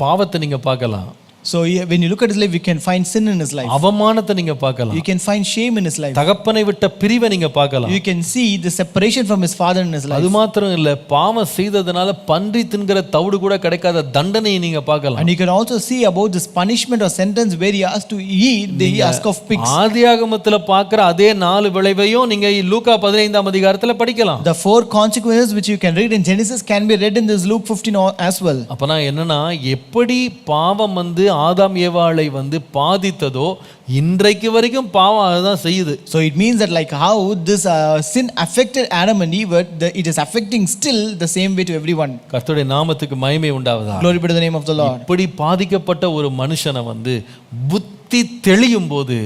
பாவத்தை நீங்க பார்க்கலாம். So when you look at his life, you can find sin in his life. அவமானத்தை நீங்க பார்க்கலாம். You can find shame in his life. தகப்பனை விட்ட பிரிவை நீங்க பார்க்கலாம். You can see the separation from his father in his life. அது மாத்திரம் இல்ல, பாவம் செய்ததனால பன்றி தின்கிற தவிடு கூட கிடைக்காத தண்டனையை நீங்க பார்க்கலாம். And you can also see about this punishment or sentence where he has to eat the husk of pigs. ஆதியாகமத்துல பார்க்கிற அதே 4 விளைவையும் நீங்க லூக்கா 15ஆம் அதிகாரத்துல படிக்கலாம். The 4 consequences which you can read in Genesis can be read in this Luke 15 as well. அப்பனா என்னன்னா, எப்படி பாவம் ஆதாம் ஏவாளை பாதித்ததோ இன்றைக்கு வரைக்கும் பாவம் அதுதான் செய்யுது. So it means that like how this sin affected Adam and Eve, it is affecting still the same way to everyone. கர்த்தருடைய நாமத்துக்கு மகிமை உண்டாவதாக. Glory be to the name of the Lord. இப்படி பாதிக்கப்பட்ட ஒரு மனுஷனை புத்தி தெளியும் போது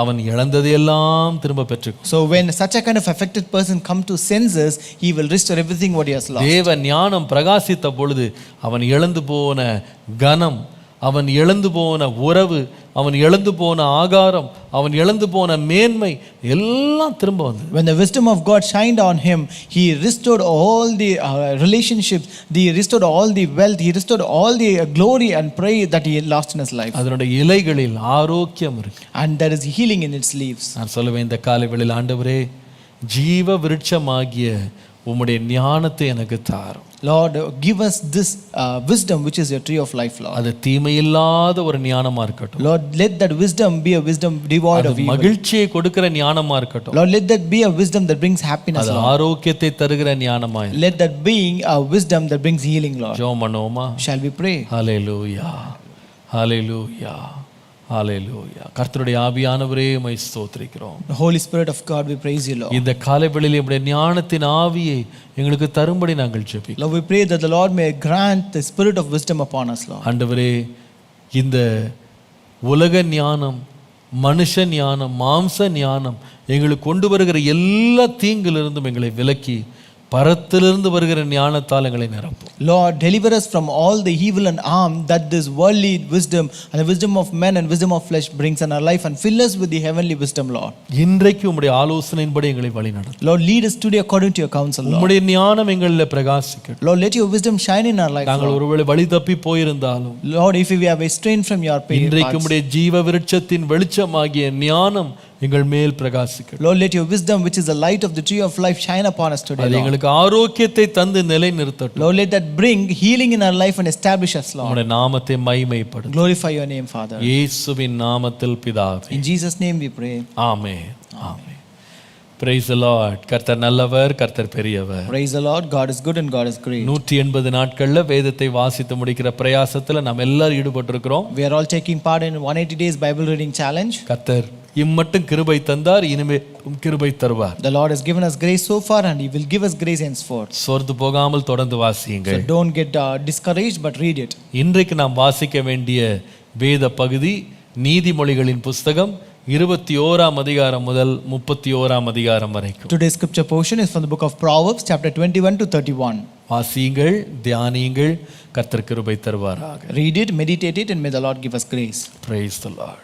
அவன் இழந்ததையெல்லாம் திரும்ப பெற்றுக்கும். So when such a kind of affected person come to senses, he will restore everything what he has lost. தேவ ஞானம் பிரகாசித்த பொழுது அவன் இழந்து போன கனம், அவன் இழந்து போன உறவு, அவன் இழந்து போன ஆகாரம், அவன் இழந்து போன மேன்மை எல்லாம் திரும்ப வந்தது. When the wisdom of God shined on him, he restored all the relationships, he restored all the wealth, he restored all the glory and praise that he had lost in his life. அதனுடைய இலைகளில் ஆரோக்கியம் இருக்கு. And there is healing in its leaves. நான் சொல்லுவேன், இந்த காலை வேளையில் ஆண்டவரே, ஜீவ விருட்சமாகிய உம்முடைய ஞானத்தை எனக்கு தாரும். Lord, give us this wisdom which is your tree of life, Lord. அது தீமையில்லாத ஒரு ஞானமா இருக்கட்டும். Lord, let that wisdom be a wisdom devoid of evil. மகிழ்ச்சியை கொடுக்கிற ஞானமா இருக்கட்டும். Lord, let that be a wisdom that brings happiness, அது ஆரோக்கியத்தை தருகிற ஞானமா. Let that be a wisdom that brings healing, Lord. ஜெபம் பண்ணுவோமா? Shall we pray? ஹல்லேலூயா, ஹல்லேலூயா, ஹல்லேலூயா. கர்த்தருடைய ஆவியானவரே, உம்மை ஸ்தோத்திரிக்கிறோம். The Holy Spirit of God, we praise you, Lord. இந்த காலைவேளையில் உம்முடைய ஞானத்தின் ஆவியை எங்களுக்கு தரும்படி நாங்கள் ஜெபிக்கிறோம். Lord, we pray that the Lord may grant the spirit of wisdom upon us, Lord. ஆண்டவரே, இந்த உலக ஞானம், மனுஷ ஞானம், மாம்ச ஞானம் எங்களுக்கு கொண்டு வருகிற எல்லா தீங்கிலிருந்தும் எங்களை விலக்கி பரத்திலிருந்து வருகிற ஞானத்தால் எங்களை நிரப்பும். Lord, deliver us from all the evil and harm that this worldly wisdom and the wisdom of men and wisdom of flesh brings in our life, and fill us with the heavenly wisdom, Lord. இன்றைக்கு உம்முடைய ஆலோசனையின்படி எங்களை வழிநடத்தும். Lord, lead us today according to your counsel, Lord. உம்முடைய ஞானம் எங்களில் பிரகாசிக்கட்டும். Lord, let your wisdom shine in our life, நாங்கள் Lord. ஒருவேளை வழி தப்பி போயிருந்தாலும் Lord, if we have strayed from your இன்றைக்கு paths, உம்முடைய ஜீவ விருட்சத்தின் வெளிச்சமாகிய ஞானம் எங்கள் மேல் பிரகாசிக்கட்டும். Lord, let your wisdom, which is the light of the tree of life, shine upon us today, அது Lord. எங்களுக்கு ஆரோக்கியத்தை தந்து நிலை நிறுத்தட்டும். Lord, let that bring healing in our life and establish us, Lord. உம்முடைய நாமத்தை மகிமைப்படுத்தும். Glorify your name, Father. இயேசுவின் நாமத்தில் பிதாவே. In Jesus' name we pray. Amen. Amen. Praise the Lord. கர்த்தர் நல்லவர், கர்த்தர் பெரியவர். Praise the Lord. God is good and God is great. 180 நாட்கள்ல வேதத்தை வாசித்து முடிக்கிற பிரயாசத்துல நாம் எல்லாரும் ஈடுபட்டிருக்கிறோம். We are all taking part in 180 days Bible reading challenge. கர்த்தர் இம்மட்டும் கிருபை தந்தார், இனிமே கிருபை தருவார். The Lord has given us grace so far and he will give us grace henceforth. சோர்ந்து போகாமல் தொடர்ந்து So வாசியுங்கள். don't get discouraged but read it. இன்றைக்கு நாம் வாசிக்க வேண்டிய வேத பகுதி நீதிமொழிகளின் புஸ்தகம் 21ஆம் அதிகாரம் முதல் 31ஆம் அதிகாரம் வரைக்கும். Today's scripture portion is from the book of Proverbs chapter 21 to 31. வாசியுங்கள், தியானியுங்கள், கர்த்தர் கிருபை தருவாராக. Read it, meditate it, and may the Lord give us grace. Praise the Lord.